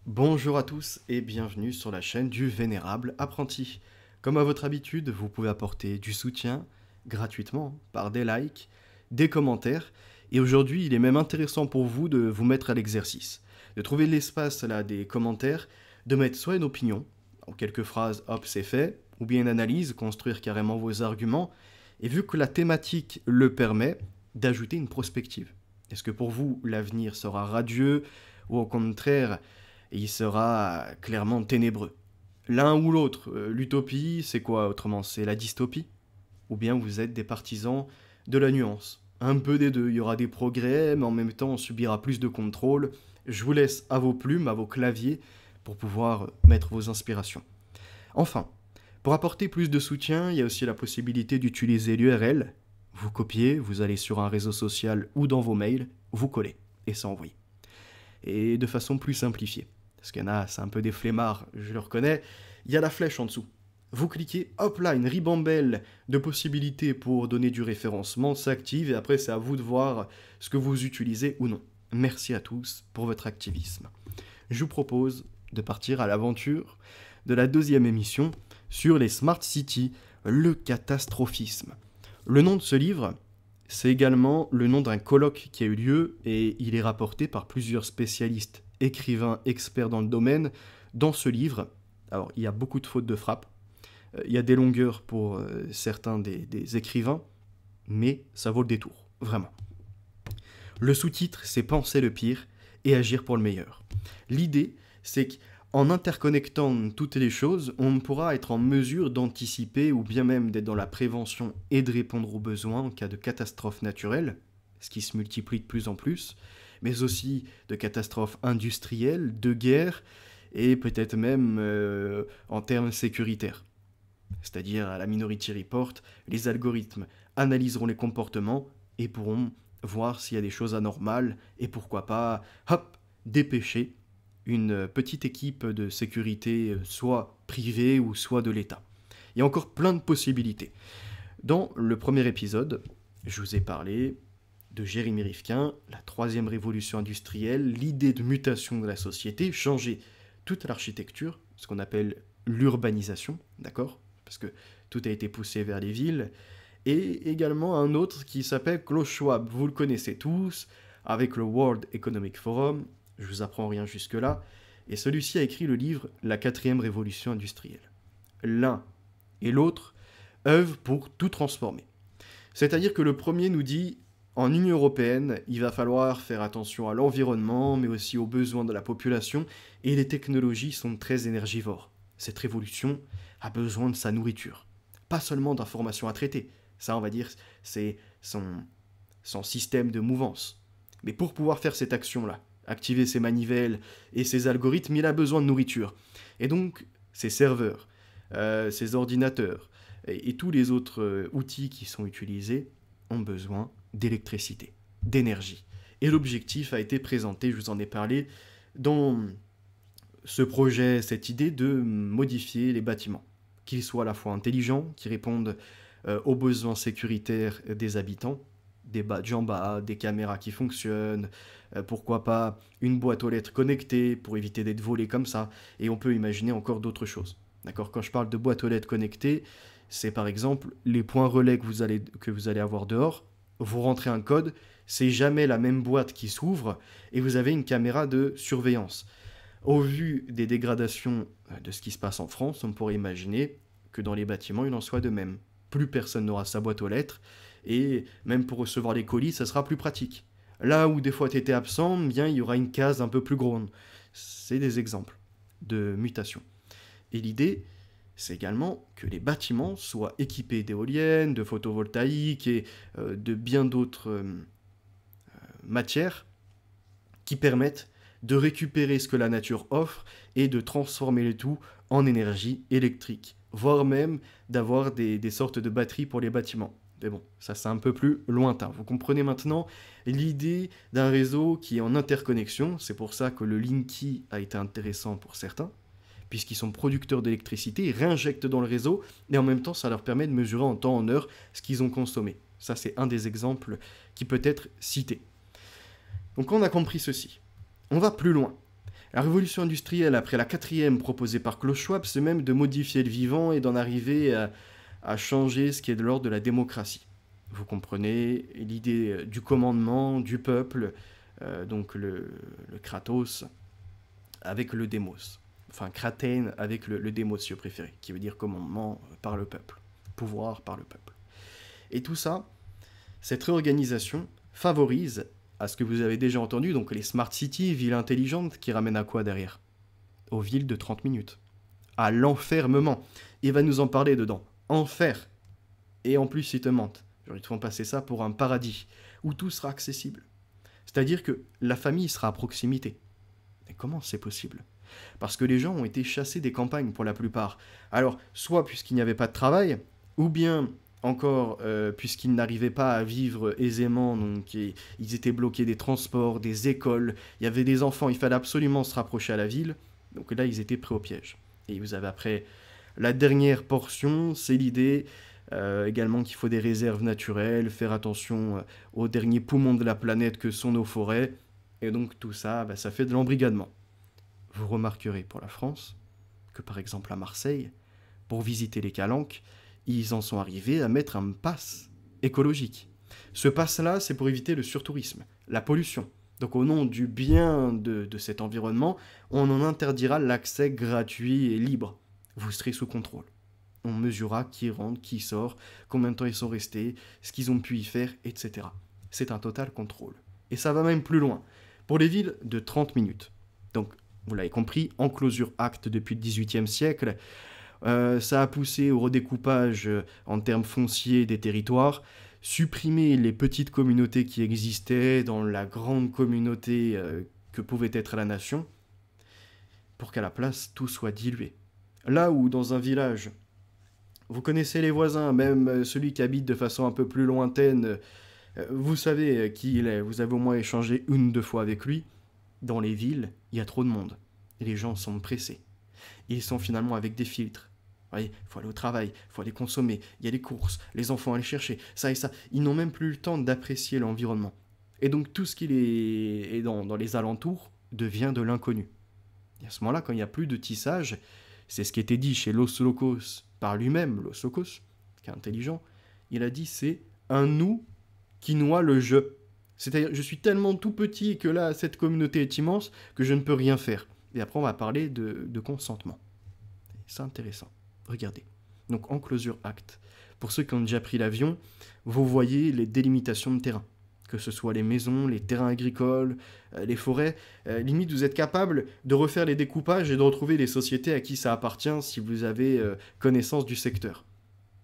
Bonjour à tous et bienvenue sur la chaîne du Vénérable Apprenti. Comme à votre habitude, vous pouvez apporter du soutien gratuitement par des likes, des commentaires et aujourd'hui il est même intéressant pour vous de vous mettre à l'exercice, de trouver l'espace là des commentaires, de mettre soit une opinion, en quelques phrases hop c'est fait, ou bien une analyse, construire carrément vos arguments et vu que la thématique le permet, d'ajouter une prospective. Est-ce que pour vous l'avenir sera radieux ou au contraire et il sera clairement ténébreux. L'un ou l'autre, l'utopie, c'est quoi autrement? C'est la dystopie? Ou bien vous êtes des partisans de la nuance? Un peu des deux, il y aura des progrès, mais en même temps on subira plus de contrôle. Je vous laisse à vos plumes, à vos claviers, pour pouvoir mettre vos inspirations. Enfin, pour apporter plus de soutien, il y a aussi la possibilité d'utiliser l'URL. Vous copiez, vous allez sur un réseau social ou dans vos mails, vous collez, et ça envoie. Et de façon plus simplifiée. Parce qu'il y en a, c'est un peu des flemmards, je le reconnais, il y a la flèche en dessous. Vous cliquez, hop là, une ribambelle de possibilités pour donner du référencement s'active et après c'est à vous de voir ce que vous utilisez ou non. Merci à tous pour votre activisme. Je vous propose de partir à l'aventure de la deuxième émission sur les Smart Cities, le catastrophisme. Le nom de ce livre, c'est également le nom d'un colloque qui a eu lieu et il est rapporté par plusieurs spécialistes, écrivains, experts dans le domaine. Dans ce livre, alors il y a beaucoup de fautes de frappe, il y a des longueurs pour certains des écrivains, mais ça vaut le détour, vraiment. Le sous-titre, c'est Penser le pire et agir pour le meilleur. L'idée, c'est qu'en interconnectant toutes les choses, on pourra être en mesure d'anticiper ou bien même d'être dans la prévention et de répondre aux besoins en cas de catastrophe naturelle, ce qui se multiplie de plus en plus, mais aussi de catastrophes industrielles, de guerre et peut-être même en termes sécuritaires. C'est-à-dire à la Minority Report, les algorithmes analyseront les comportements et pourront voir s'il y a des choses anormales et pourquoi pas, hop, dépêcher une petite équipe de sécurité, soit privée ou soit de l'État. Il y a encore plein de possibilités. Dans le premier épisode, je vous ai parlé de Jérémy Rifkin, la troisième révolution industrielle, l'idée de mutation de la société, changer toute l'architecture, ce qu'on appelle l'urbanisation, d'accord? Parce que tout a été poussé vers les villes, et également un autre qui s'appelle Klaus Schwab, vous le connaissez tous, avec le World Economic Forum, je vous apprends rien jusque-là, et celui-ci a écrit le livre La quatrième révolution industrielle. L'un et l'autre œuvrent pour tout transformer. C'est-à-dire que le premier nous dit, en Union européenne, il va falloir faire attention à l'environnement, mais aussi aux besoins de la population, et les technologies sont très énergivores. Cette révolution a besoin de sa nourriture, pas seulement d'informations à traiter. Ça, on va dire, c'est son système de mouvance. Mais pour pouvoir faire cette action-là, activer ses manivelles et ses algorithmes, il a besoin de nourriture. Et donc, ses serveurs, ses ordinateurs et tous les autres outils qui sont utilisés ont besoin d'électricité, d'énergie. Et l'objectif a été présenté, je vous en ai parlé, dans ce projet, cette idée de modifier les bâtiments, qu'ils soient à la fois intelligents, qui répondent aux besoins sécuritaires des habitants, des badges en bas, des caméras qui fonctionnent, pourquoi pas une boîte aux lettres connectée pour éviter d'être volé comme ça, et on peut imaginer encore d'autres choses. D'accord? Quand je parle de boîte aux lettres connectée, c'est par exemple les points relais que vous allez avoir dehors, vous rentrez un code, c'est jamais la même boîte qui s'ouvre, et vous avez une caméra de surveillance. Au vu des dégradations de ce qui se passe en France, on pourrait imaginer que dans les bâtiments, il en soit de même. Plus personne n'aura sa boîte aux lettres, et même pour recevoir les colis, ça sera plus pratique. Là où des fois tu étais absent, bien il y aura une case un peu plus grande. C'est des exemples de mutation. Et l'idée, c'est également que les bâtiments soient équipés d'éoliennes, de photovoltaïques et de bien d'autres matières qui permettent de récupérer ce que la nature offre et de transformer le tout en énergie électrique, voire même d'avoir des sortes de batteries pour les bâtiments. Mais bon, ça c'est un peu plus lointain. Vous comprenez maintenant l'idée d'un réseau qui est en interconnexion, c'est pour ça que le Linky a été intéressant pour certains, puisqu'ils sont producteurs d'électricité, ils réinjectent dans le réseau, et en même temps ça leur permet de mesurer en temps en heure ce qu'ils ont consommé. Ça c'est un des exemples qui peut être cité. Donc on a compris ceci. On va plus loin. La révolution industrielle, après la quatrième proposée par Klaus Schwab, c'est même de modifier le vivant et d'en arriver à changer ce qui est de l'ordre de la démocratie. Vous comprenez l'idée du commandement, du peuple, donc le Kratos avec le démos. Enfin, Kraten avec le démos, si vous préférez, qui veut dire commandement par le peuple, pouvoir par le peuple. Et tout ça, cette réorganisation favorise à ce que vous avez déjà entendu, donc les smart cities, villes intelligentes, qui ramènent à quoi derrière? Aux villes de 30 minutes. À l'enfermement. Il va nous en parler dedans. Enfer. Et en plus, ils te mentent. Genre, ils te font passer ça pour un paradis, où tout sera accessible. C'est-à-dire que la famille sera à proximité. Mais comment c'est possible? Parce que les gens ont été chassés des campagnes pour la plupart. Alors, soit puisqu'il n'y avait pas de travail, ou bien encore puisqu'ils n'arrivaient pas à vivre aisément, donc ils étaient bloqués des transports, des écoles, il y avait des enfants, il fallait absolument se rapprocher à la ville, donc là ils étaient pris au piège. Et vous avez après la dernière portion, c'est l'idée également qu'il faut des réserves naturelles, faire attention aux derniers poumons de la planète que sont nos forêts, et donc tout ça, bah, ça fait de l'embrigadement. Vous remarquerez pour la France que par exemple à Marseille, pour visiter les calanques, ils en sont arrivés à mettre un pass écologique. Ce pass-là, c'est pour éviter le surtourisme, la pollution. Donc au nom du bien de cet environnement, on en interdira l'accès gratuit et libre. Vous serez sous contrôle. On mesurera qui rentre, qui sort, combien de temps ils sont restés, ce qu'ils ont pu y faire, etc. C'est un total contrôle. Et ça va même plus loin. Pour les villes de 30 minutes. Donc, vous l'avez compris, enclosure acte depuis le XVIIIe siècle, ça a poussé au redécoupage en termes fonciers des territoires, supprimer les petites communautés qui existaient dans la grande communauté que pouvait être la nation, pour qu'à la place tout soit dilué. Là où dans un village, vous connaissez les voisins, même celui qui habite de façon un peu plus lointaine, vous savez qui il est, vous avez au moins échangé une ou deux fois avec lui, dans les villes, il y a trop de monde. Et les gens sont pressés. Ils sont finalement avec des filtres. Il faut aller au travail, il faut aller consommer, il y a les courses, les enfants à aller chercher, ça et ça. Ils n'ont même plus le temps d'apprécier l'environnement. Et donc tout ce qui est dans les alentours devient de l'inconnu. Et à ce moment-là, quand il n'y a plus de tissage, c'est ce qui était dit chez Los Locos par lui-même, Los Locos, qui est intelligent, il a dit c'est un nous qui noie le je. C'est-à-dire, je suis tellement tout petit que là, cette communauté est immense que je ne peux rien faire. Et après, on va parler de consentement. C'est intéressant. Regardez. Donc, enclosure acte. Pour ceux qui ont déjà pris l'avion, vous voyez les délimitations de terrain. Que ce soit les maisons, les terrains agricoles, les forêts. Limite, vous êtes capable de refaire les découpages et de retrouver les sociétés à qui ça appartient si vous avez connaissance du secteur.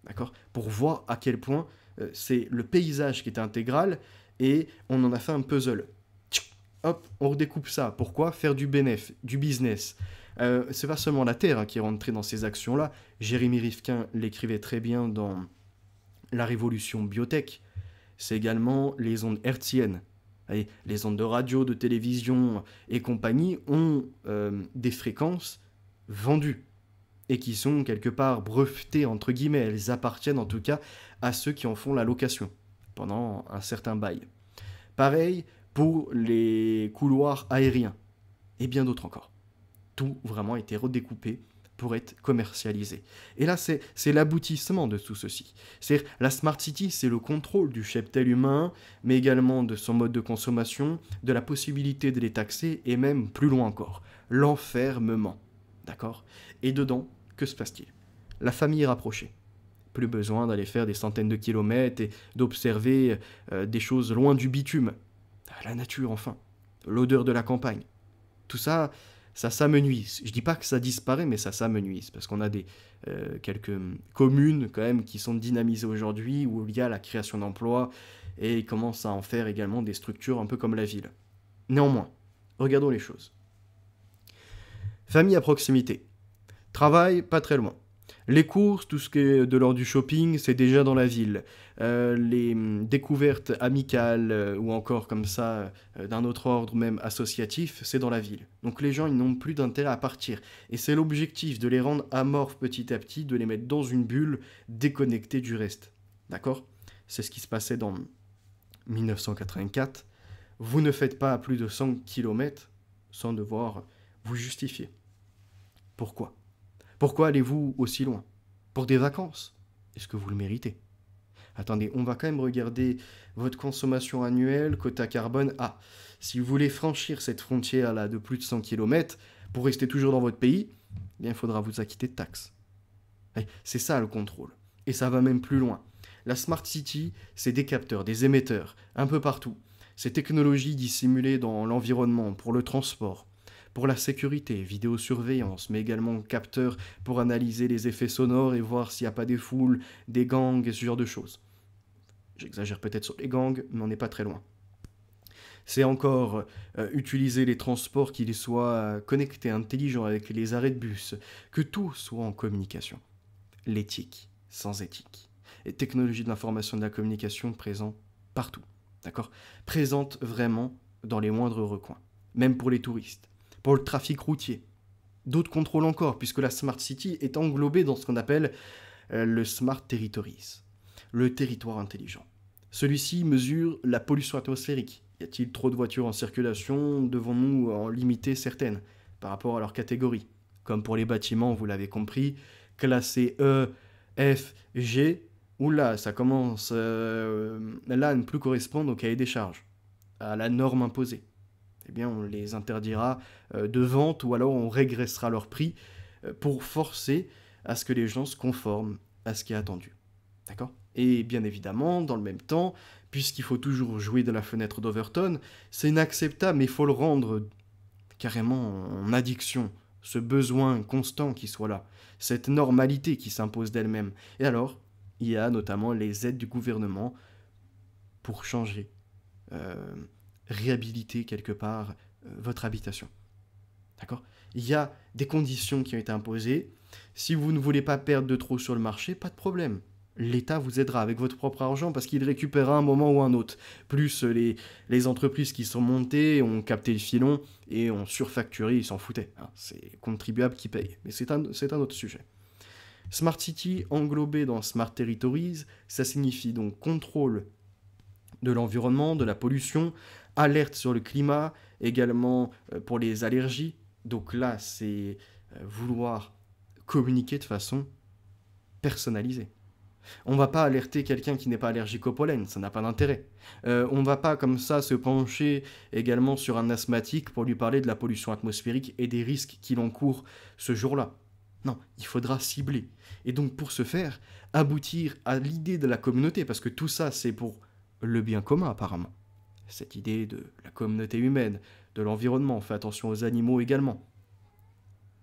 D'accord? Pour voir à quel point c'est le paysage qui est intégral et on en a fait un puzzle. Hop, on redécoupe ça. Pourquoi? Faire du bénéfice, du business. C'est pas seulement la Terre qui est rentrée dans ces actions-là. Jérémy Rifkin l'écrivait très bien dans La Révolution biotech. C'est également les ondes hertziennes. Les ondes de radio, de télévision et compagnie ont des fréquences vendues et qui sont quelque part brevetées, entre guillemets. Elles appartiennent en tout cas à ceux qui en font la location pendant un certain bail. Pareil pour les couloirs aériens et bien d'autres encore. Tout vraiment a été redécoupé pour être commercialisé. Et là, c'est l'aboutissement de tout ceci. C'est-à-dire, la Smart City, c'est le contrôle du cheptel humain, mais également de son mode de consommation, de la possibilité de les taxer, et même plus loin encore, l'enfermement. D'accord? Et dedans, que se passe-t-il? La famille est rapprochée. Plus besoin d'aller faire des centaines de kilomètres et d'observer des choses loin du bitume. La nature, enfin. L'odeur de la campagne. Tout ça, ça s'amenuise. Je dis pas que ça disparaît, mais ça s'amenuise. Parce qu'on a quelques communes, quand même, qui sont dynamisées aujourd'hui, où il y a la création d'emplois, et ils commencent à en faire également des structures un peu comme la ville. Néanmoins, regardons les choses. Famille à proximité. Travail, pas très loin. Les courses, tout ce qui est de l'ordre du shopping, c'est déjà dans la ville. Les découvertes amicales ou encore comme ça, d'un autre ordre même associatif, c'est dans la ville. Donc les gens, ils n'ont plus d'intérêt à partir. Et c'est l'objectif de les rendre amorphes petit à petit, de les mettre dans une bulle déconnectée du reste. D'accord? C'est ce qui se passait dans 1984. Vous ne faites pas plus de 100 km sans devoir vous justifiez. Pourquoi? Pourquoi allez-vous aussi loin? Pour des vacances? Est-ce que vous le méritez? Attendez, on va quand même regarder votre consommation annuelle, quota carbone. Ah, si vous voulez franchir cette frontière-là de plus de 100 km pour rester toujours dans votre pays, eh bien, il faudra vous acquitter de taxes. Ouais, c'est ça le contrôle. Et ça va même plus loin. La Smart City, c'est des capteurs, des émetteurs, un peu partout. Ces technologies dissimulées dans l'environnement, pour le transport, pour la sécurité, vidéosurveillance, mais également capteurs pour analyser les effets sonores et voir s'il n'y a pas des foules, des gangs et ce genre de choses. J'exagère peut-être sur les gangs, mais on n'est pas très loin. C'est encore utiliser les transports qu'ils soient connectés, intelligents avec les arrêts de bus, que tout soit en communication. L'éthique, sans éthique. Et technologie de l'information et de la communication présent partout, d'accord? Présente vraiment dans les moindres recoins, même pour les touristes, pour le trafic routier. D'autres contrôles encore, puisque la Smart City est englobée dans ce qu'on appelle le Smart Territories, le territoire intelligent. Celui-ci mesure la pollution atmosphérique. Y a-t-il trop de voitures en circulation? Devons-nous en limiter certaines par rapport à leur catégorie? Comme pour les bâtiments, vous l'avez compris, classés E, F, G, oula, ça commence là à ne plus correspondre au cahier des charges, à la norme imposée. Eh bien, on les interdira de vente ou alors on régressera leur prix pour forcer à ce que les gens se conforment à ce qui est attendu. D'accord? Et bien évidemment, dans le même temps, puisqu'il faut toujours jouer de la fenêtre d'Overton, c'est inacceptable, mais il faut le rendre carrément en addiction, ce besoin constant qui soit là, cette normalité qui s'impose d'elle-même. Et alors, il y a notamment les aides du gouvernement pour changer, réhabiliter quelque part votre habitation. D'accord? Il y a des conditions qui ont été imposées. Si vous ne voulez pas perdre de trop sur le marché, pas de problème. L'État vous aidera avec votre propre argent parce qu'il récupérera un moment ou un autre. Plus les entreprises qui sont montées ont capté le filon et ont surfacturé, ils s'en foutaient. Hein, c'est les contribuables qui payent. Mais c'est un autre sujet. Smart City englobé dans Smart Territories, ça signifie donc contrôle de l'environnement, de la pollution, alerte sur le climat, également pour les allergies. Donc là, c'est vouloir communiquer de façon personnalisée. On ne va pas alerter quelqu'un qui n'est pas allergique au pollen, ça n'a pas d'intérêt. On ne va pas comme ça se pencher également sur un asthmatique pour lui parler de la pollution atmosphérique et des risques qu'il encourt ce jour-là. Non, il faudra cibler. Et donc pour ce faire, aboutir à l'idée de la communauté, parce que tout ça c'est pour le bien commun apparemment. Cette idée de la communauté humaine, de l'environnement, on fait attention aux animaux également.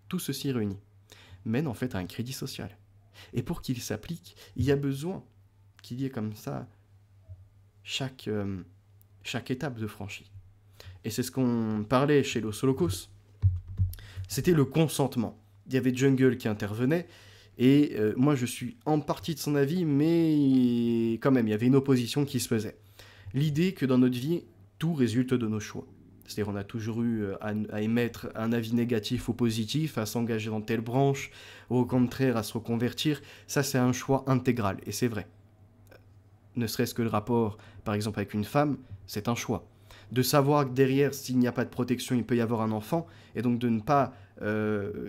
Tout ceci réuni mène en fait à un crédit social. Et pour qu'il s'applique, il y a besoin qu'il y ait comme ça chaque étape de franchie. Et c'est ce qu'on parlait chez Los Locos. C'était le consentement. Il y avait Jungle qui intervenait, et moi je suis en partie de son avis, mais quand même, il y avait une opposition qui se faisait. L'idée que dans notre vie, tout résulte de nos choix. C'est-à-dire on a toujours eu à émettre un avis négatif ou positif, à s'engager dans telle branche, ou au contraire à se reconvertir. Ça, c'est un choix intégral, et c'est vrai. Ne serait-ce que le rapport, par exemple, avec une femme, c'est un choix. De savoir que derrière, s'il n'y a pas de protection, il peut y avoir un enfant, et donc de ne pas,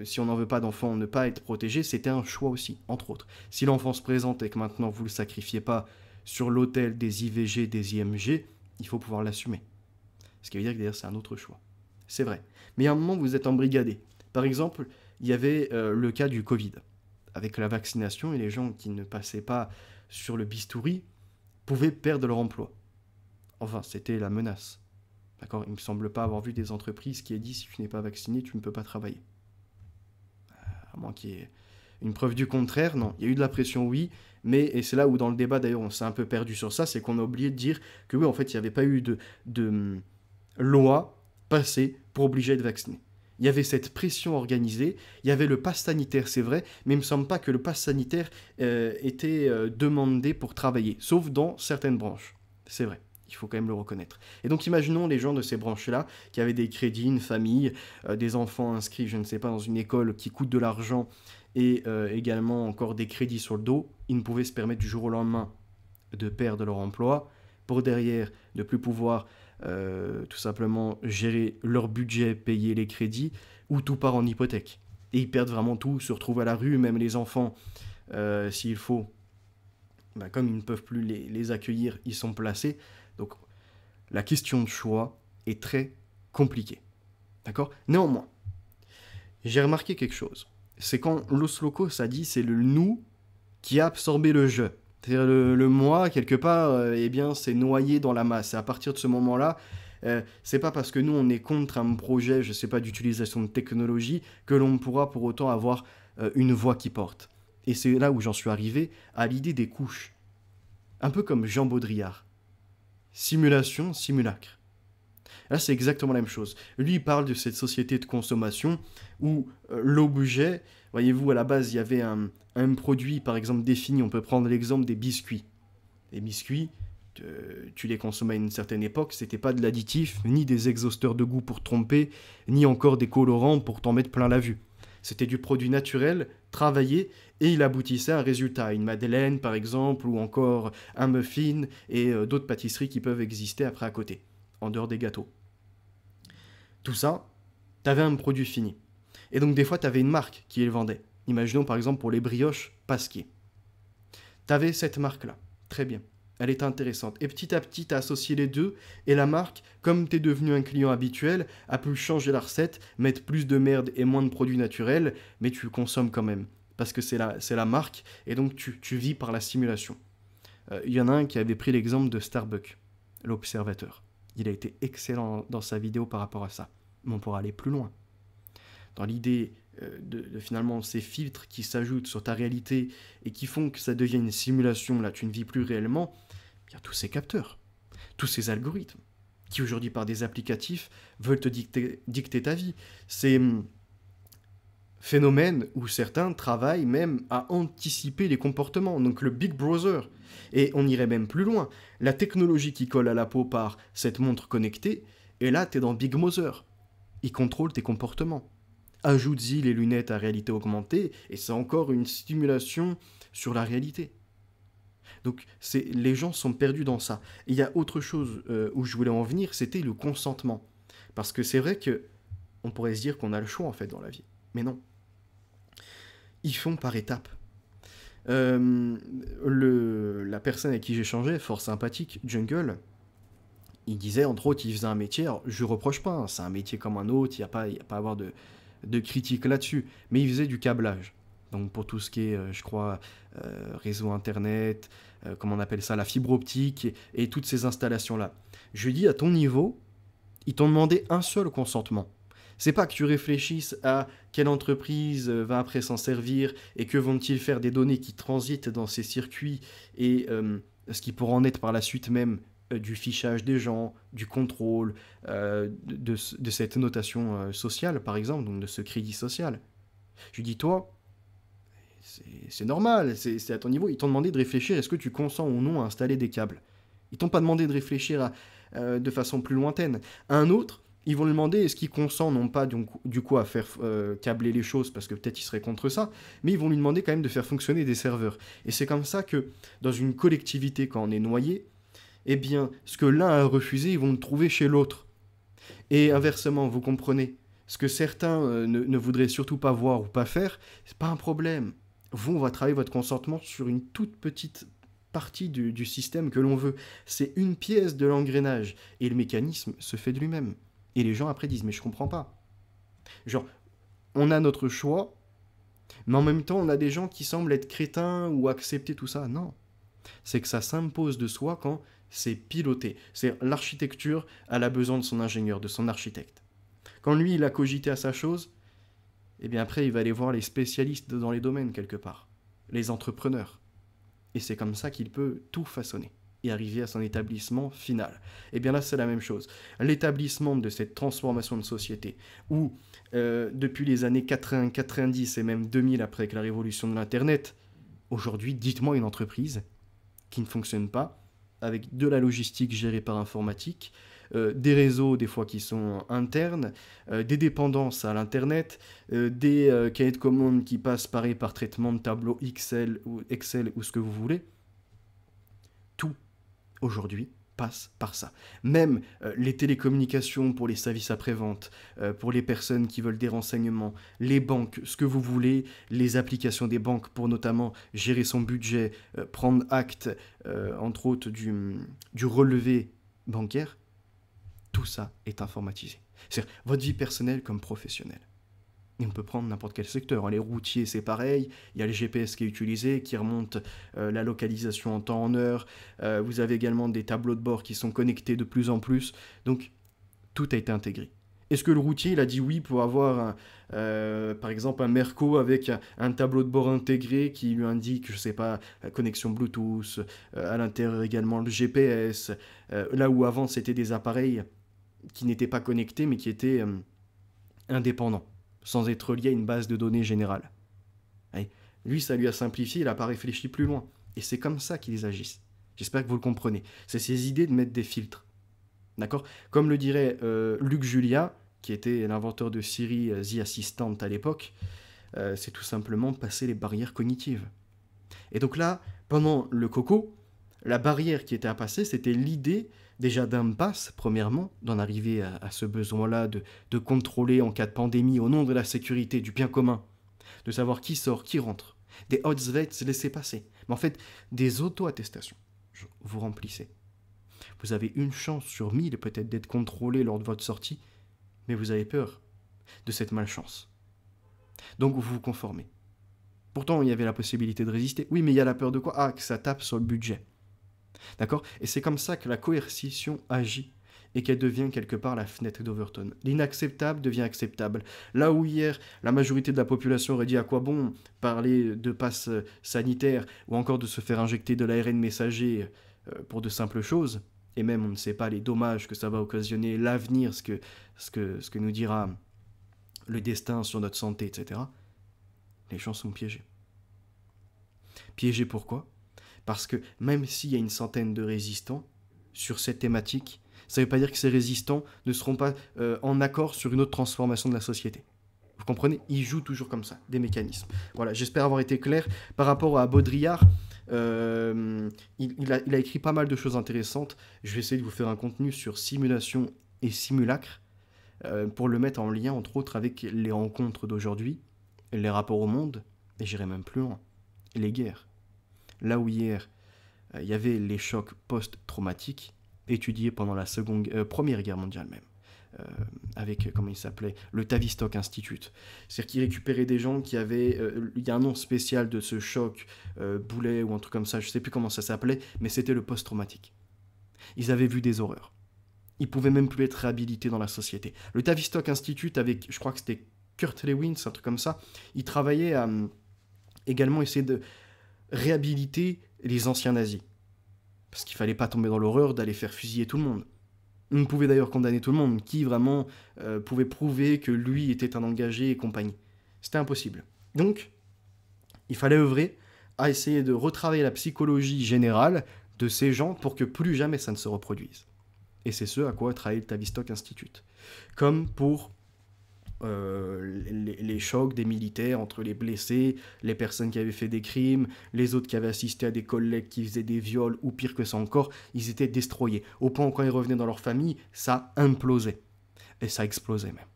si on n'en veut pas d'enfant, ne pas être protégé, c'était un choix aussi, entre autres. Si l'enfant se présente et que maintenant vous ne le sacrifiez pas sur l'autel des IVG, des IMG, il faut pouvoir l'assumer. Ce qui veut dire que d'ailleurs c'est un autre choix. C'est vrai. Mais à un moment vous êtes embrigadé. Par exemple, il y avait le cas du Covid. Avec la vaccination et les gens qui ne passaient pas sur le bistouri pouvaient perdre leur emploi. Enfin, c'était la menace. D'accord? Il ne me semble pas avoir vu des entreprises qui aient dit si tu n'es pas vacciné, tu ne peux pas travailler. À moins qu'il y ait une preuve du contraire, non. Il y a eu de la pression, oui, mais, et c'est là où dans le débat d'ailleurs on s'est un peu perdu sur ça, c'est qu'on a oublié de dire que oui, en fait, il n'y avait pas eu de loi passée pour obliger à être vacciné. Il y avait cette pression organisée, il y avait le pass sanitaire, c'est vrai, mais il ne me semble pas que le pass sanitaire était demandé pour travailler, sauf dans certaines branches. C'est vrai, il faut quand même le reconnaître. Et donc imaginons les gens de ces branches-là, qui avaient des crédits, une famille, des enfants inscrits, je ne sais pas, dans une école qui coûte de l'argent, et également encore des crédits sur le dos, ils ne pouvaient se permettre du jour au lendemain de perdre leur emploi, pour derrière ne plus pouvoir tout simplement gérer leur budget, payer les crédits, où tout part en hypothèque. Et ils perdent vraiment tout, se retrouvent à la rue, même les enfants, s'il faut. Bah, comme ils ne peuvent plus les accueillir, ils sont placés. Donc la question de choix est très compliquée. D'accord? Néanmoins, j'ai remarqué quelque chose. C'est quand Los Locos a dit c'est le nous qui a absorbé le je. C'est-à-dire le moi, quelque part, eh bien, c'est noyé dans la masse. Et à partir de ce moment-là, c'est pas parce que nous, on est contre un projet, je sais pas, d'utilisation de technologie, que l'on pourra pour autant avoir une voix qui porte. Et c'est là où j'en suis arrivé à l'idée des couches. Un peu comme Jean Baudrillard. Simulation, simulacre. Là, c'est exactement la même chose. Lui, il parle de cette société de consommation où l'objet, voyez-vous, à la base, il y avait un produit, par exemple, défini. On peut prendre l'exemple des biscuits. Les biscuits, tu les consommais à une certaine époque, c'était pas de l'additif, ni des exhausteurs de goût pour tromper, ni encore des colorants pour t'en mettre plein la vue. C'était du produit naturel, travaillé, et il aboutissait à un résultat, une madeleine par exemple, ou encore un muffin, et d'autres pâtisseries qui peuvent exister après à côté, en dehors des gâteaux. Tout ça, t'avais un produit fini. Et donc des fois, t'avais une marque qui le vendait. Imaginons par exemple pour les brioches Pasquier. T'avais cette marque-là, très bien. Elle est intéressante. Et petit à petit, tu as associé les deux, et la marque, comme tu es devenu un client habituel, a pu changer la recette, mettre plus de merde et moins de produits naturels, mais tu consommes quand même, parce que c'est la marque, et donc tu vis par la simulation. Il y en a un qui avait pris l'exemple de Starbucks, l'observateur. Il a été excellent dans sa vidéo par rapport à ça. Mais on pourra aller plus loin. Dans l'idée de finalement ces filtres qui s'ajoutent sur ta réalité et qui font que ça devient une simulation, là tu ne vis plus réellement, il y a tous ces capteurs, tous ces algorithmes, qui aujourd'hui par des applicatifs veulent te dicter ta vie. Ces phénomènes où certains travaillent même à anticiper les comportements, donc le Big Brother. Et on irait même plus loin, la technologie qui colle à la peau par cette montre connectée, et là tu es dans Big Mother, il contrôle tes comportements. Ajoute-y les lunettes à réalité augmentée, et c'est encore une stimulation sur la réalité. Donc les gens sont perdus dans ça. Et il y a autre chose où je voulais en venir, c'était le consentement. Parce que c'est vrai que on pourrait se dire qu'on a le choix en fait dans la vie. Mais non. Ils font par étapes. La personne avec qui j'échangeais, fort sympathique, Jungle, il disait entre autres il faisait un métier, alors je reproche pas, hein, c'est un métier comme un autre, il n'y a pas à avoir de critique là-dessus, mais il faisait du câblage. Donc pour tout ce qui est, je crois, réseau internet, comment on appelle ça, la fibre optique et toutes ces installations-là. Je lui dis, à ton niveau, ils t'ont demandé un seul consentement. C'est pas que tu réfléchisses à quelle entreprise va après s'en servir et que vont-ils faire des données qui transitent dans ces circuits et ce qui pourra en être par la suite même du fichage des gens, du contrôle, de cette notation sociale par exemple, donc de ce crédit social. Je lui dis, toi, c'est normal, c'est à ton niveau. Ils t'ont demandé de réfléchir, est-ce que tu consens ou non à installer des câbles. Ils t'ont pas demandé de réfléchir de façon plus lointaine. À un autre, ils vont lui demander est-ce qu'il consent, non pas du coup à faire câbler les choses, parce que peut-être il serait contre ça, mais ils vont lui demander quand même de faire fonctionner des serveurs. Et c'est comme ça que, dans une collectivité, quand on est noyé, eh bien, ce que l'un a refusé, ils vont le trouver chez l'autre. Et inversement, vous comprenez, ce que certains ne voudraient surtout pas voir ou pas faire, c'est pas un problème. Vous, on va travailler votre consentement sur une toute petite partie du système que l'on veut. C'est une pièce de l'engrenage. Et le mécanisme se fait de lui-même. Et les gens après disent, mais je comprends pas. Genre, on a notre choix, mais en même temps, on a des gens qui semblent être crétins ou accepter tout ça. Non. C'est que ça s'impose de soi quand c'est piloté. C'est l'architecture, elle a besoin de son ingénieur, de son architecte. Quand lui, il a cogité à sa chose, et bien après, il va aller voir les spécialistes dans les domaines quelque part, les entrepreneurs. Et c'est comme ça qu'il peut tout façonner et arriver à son établissement final. Et bien là, c'est la même chose. L'établissement de cette transformation de société, où depuis les années 80, 90 et même 2000 après la révolution de l'Internet, aujourd'hui, dites-moi une entreprise qui ne fonctionne pas, avec de la logistique gérée par informatique, des réseaux des fois qui sont internes, des dépendances à l'internet, des cahiers de commandes qui passent pareil par traitement de tableau Excel ou ce que vous voulez. Tout aujourd'hui passe par ça. Même les télécommunications pour les services après-vente, pour les personnes qui veulent des renseignements, les banques, ce que vous voulez, les applications des banques pour notamment gérer son budget, prendre acte, entre autres, du relevé bancaire, tout ça est informatisé. C'est-à-dire votre vie personnelle comme professionnelle. Et on peut prendre n'importe quel secteur. Les routiers, c'est pareil. Il y a le GPS qui est utilisé, qui remonte la localisation en temps, en heure. Vous avez également des tableaux de bord qui sont connectés de plus en plus. Donc, tout a été intégré. Est-ce que le routier, il a dit oui pour avoir, par exemple, un Merco avec un tableau de bord intégré qui lui indique, je ne sais pas, la connexion Bluetooth, à l'intérieur également le GPS, là où avant, c'était des appareils qui n'étaient pas connectés, mais qui étaient indépendants, sans être lié à une base de données générale. Ouais. Lui, ça lui a simplifié, il n'a pas réfléchi plus loin. Et c'est comme ça qu'ils agissent. J'espère que vous le comprenez. C'est ces idées de mettre des filtres. D'accord ? Comme le dirait Luc Julia, qui était l'inventeur de Siri, The Assistant à l'époque, c'est tout simplement passer les barrières cognitives. Et donc là, pendant le coco, la barrière qui était à passer, c'était l'idée déjà d'impasse, premièrement, d'en arriver à ce besoin-là de contrôler en cas de pandémie au nom de la sécurité, du bien commun, de savoir qui sort, qui rentre, des Hotsvets laissés passer. Mais en fait, des auto-attestations. Vous remplissez. Vous avez une chance sur 1000 peut-être d'être contrôlé lors de votre sortie, mais vous avez peur de cette malchance. Donc vous vous conformez. Pourtant, il y avait la possibilité de résister. Oui, mais il y a la peur de quoi ? Ah, que ça tape sur le budget. D'accord ? Et c'est comme ça que la coercition agit et qu'elle devient quelque part la fenêtre d'Overton. L'inacceptable devient acceptable. Là où hier, la majorité de la population aurait dit à quoi bon parler de passe sanitaire ou encore de se faire injecter de l'ARN messager pour de simples choses, et même on ne sait pas les dommages que ça va occasionner, l'avenir, ce que nous dira le destin sur notre santé, etc. Les gens sont piégés. Piégés pourquoi ? Parce que même s'il y a une centaine de résistants sur cette thématique, ça ne veut pas dire que ces résistants ne seront pas en accord sur une autre transformation de la société. Vous comprenez ? Ils jouent toujours comme ça, des mécanismes. Voilà, j'espère avoir été clair. Par rapport à Baudrillard, il a écrit pas mal de choses intéressantes. Je vais essayer de vous faire un contenu sur simulation et simulacre pour le mettre en lien, entre autres, avec les rencontres d'aujourd'hui, les rapports au monde, et j'irai même plus loin, les guerres. Là où hier, il y avait les chocs post-traumatiques étudiés pendant la Première Guerre mondiale même, avec, comment il s'appelait, le Tavistock Institute. C'est-à-dire qu'ils récupéraient des gens qui avaient, il y a un nom spécial de ce choc, boulet ou un truc comme ça, je ne sais plus comment ça s'appelait, mais c'était le post-traumatique. Ils avaient vu des horreurs. Ils pouvaient même plus être réhabilités dans la société. Le Tavistock Institute, avec, je crois que c'était Kurt Lewin, un truc comme ça, il travaillait à également essayer de réhabiliter les anciens nazis. Parce qu'il ne fallait pas tomber dans l'horreur d'aller faire fusiller tout le monde. On pouvait d'ailleurs condamner tout le monde, qui vraiment pouvait prouver que lui était un engagé et compagnie. C'était impossible. Donc, il fallait œuvrer à essayer de retravailler la psychologie générale de ces gens pour que plus jamais ça ne se reproduise. Et c'est ce à quoi travaillait le Tavistock Institute. Comme pour les chocs des militaires entre les blessés, les personnes qui avaient fait des crimes, les autres qui avaient assisté à des collègues qui faisaient des viols, ou pire que ça encore, ils étaient destroyés. Au point où quand ils revenaient dans leur famille, ça implosait. Et ça explosait même.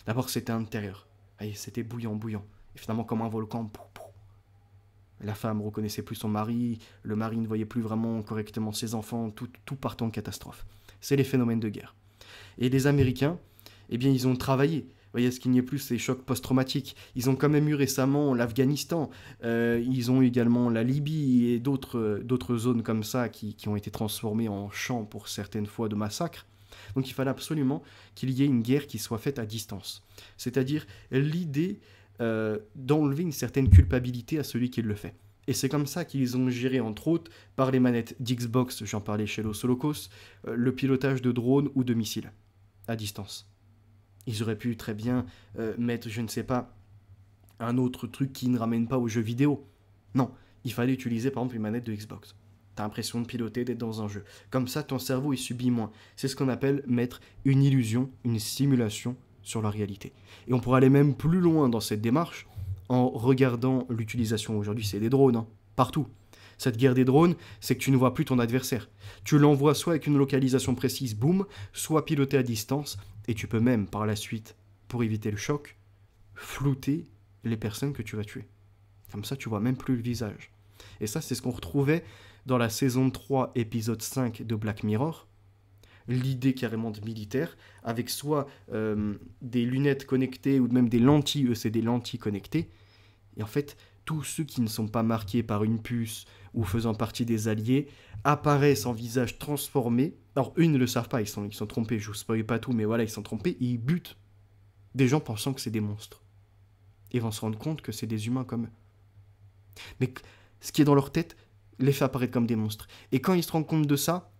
D'abord c'était intérieur. C'était bouillant. Et finalement comme un volcan, pouf, pouf. La femme ne reconnaissait plus son mari, le mari ne voyait plus vraiment correctement ses enfants, tout partait en catastrophe. C'est les phénomènes de guerre. Et les Américains, eh bien ils ont travaillé. Vous voyez, à ce qu'il n'y ait plus ces chocs post-traumatiques. Ils ont quand même eu récemment l'Afghanistan, ils ont eu également la Libye et d'autres zones comme ça qui ont été transformées en champs pour certaines fois de massacres. Donc il fallait absolument qu'il y ait une guerre qui soit faite à distance. C'est-à-dire l'idée d'enlever une certaine culpabilité à celui qui le fait. Et c'est comme ça qu'ils ont géré, entre autres, par les manettes d'Xbox, j'en parlais chez Los Holocausts, le pilotage de drones ou de missiles à distance. Ils auraient pu très bien mettre, je ne sais pas, un autre truc qui ne ramène pas aux jeux vidéo. Non, il fallait utiliser par exemple une manette de Xbox. T'as l'impression de piloter, d'être dans un jeu. Comme ça, ton cerveau, il subit moins. C'est ce qu'on appelle mettre une illusion, une simulation sur la réalité. Et on pourrait aller même plus loin dans cette démarche en regardant l'utilisation aujourd'hui, c'est des drones, hein, partout. Cette guerre des drones, c'est que tu ne vois plus ton adversaire. Tu l'envoies soit avec une localisation précise, boum, soit piloté à distance, et tu peux même, par la suite, pour éviter le choc, flouter les personnes que tu vas tuer. Comme ça, tu vois même plus le visage. Et ça, c'est ce qu'on retrouvait dans la saison 3, épisode 5 de Black Mirror. L'idée carrément de militaire, avec soit des lunettes connectées ou même des lentilles, eux c'est des lentilles connectées. Et en fait, tous ceux qui ne sont pas marqués par une puce ou faisant partie des alliés apparaissent en visage transformé. Alors eux, ils ne le savent pas, ils sont trompés, je vous spoil pas tout, mais voilà, ils sont trompés et ils butent des gens pensant que c'est des monstres. Ils vont se rendre compte que c'est des humains comme eux. Mais ce qui est dans leur tête les fait apparaître comme des monstres. Et quand ils se rendent compte de ça,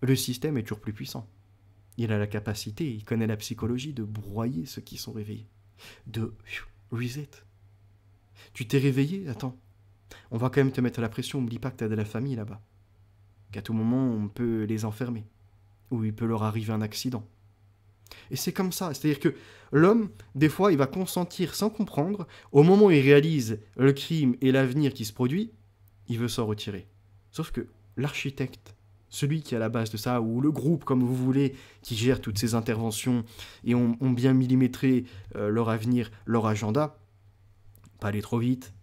le système est toujours plus puissant. Il a la capacité, il connaît la psychologie de broyer ceux qui sont réveillés. De reset. Tu t'es réveillé? Attends. On va quand même te mettre la pression, n'oublie pas que tu as de la famille là-bas. Qu'à tout moment, on peut les enfermer. Ou il peut leur arriver un accident. Et c'est comme ça. C'est-à-dire que l'homme, des fois, il va consentir sans comprendre. Au moment où il réalise le crime et l'avenir qui se produit, il veut s'en retirer. Sauf que l'architecte, celui qui est à la base de ça, ou le groupe, comme vous voulez, qui gère toutes ces interventions et ont bien millimétré leur avenir, leur agenda, pas aller trop vite,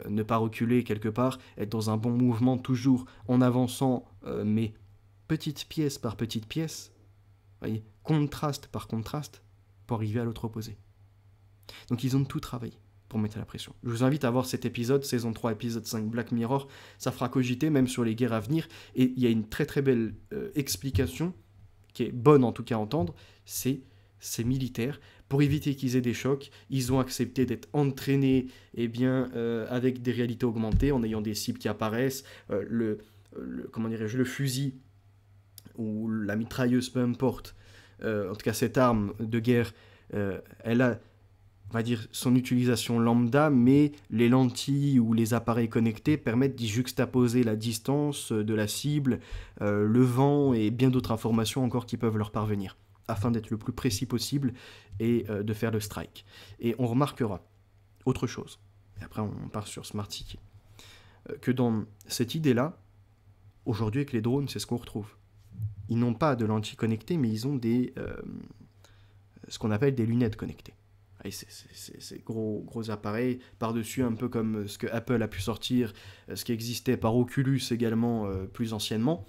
ne pas reculer quelque part, être dans un bon mouvement toujours en avançant, mais petite pièce par petite pièce, voyez, contraste par contraste, pour arriver à l'autre opposé. Donc ils ont tout travaillé pour mettre la pression. Je vous invite à voir cet épisode, saison 3, épisode 5, Black Mirror, ça fera cogiter même sur les guerres à venir, et il y a une très très belle explication, qui est bonne en tout cas à entendre, c'est ces militaires, pour éviter qu'ils aient des chocs, ils ont accepté d'être entraînés avec des réalités augmentées, en ayant des cibles qui apparaissent, le fusil ou la mitrailleuse, peu importe, en tout cas cette arme de guerre, elle a, on va dire, son utilisation lambda, mais les lentilles ou les appareils connectés permettent d'y juxtaposer la distance de la cible, le vent et bien d'autres informations encore qui peuvent leur parvenir, afin d'être le plus précis possible et de faire le strike. Et on remarquera autre chose, et après on part sur Smart City, que dans cette idée-là, aujourd'hui avec les drones, c'est ce qu'on retrouve. Ils n'ont pas de lentilles connectées, mais ils ont ce qu'on appelle des lunettes connectées. Ces gros appareils, par-dessus un peu comme ce que Apple a pu sortir, ce qui existait par Oculus également plus anciennement.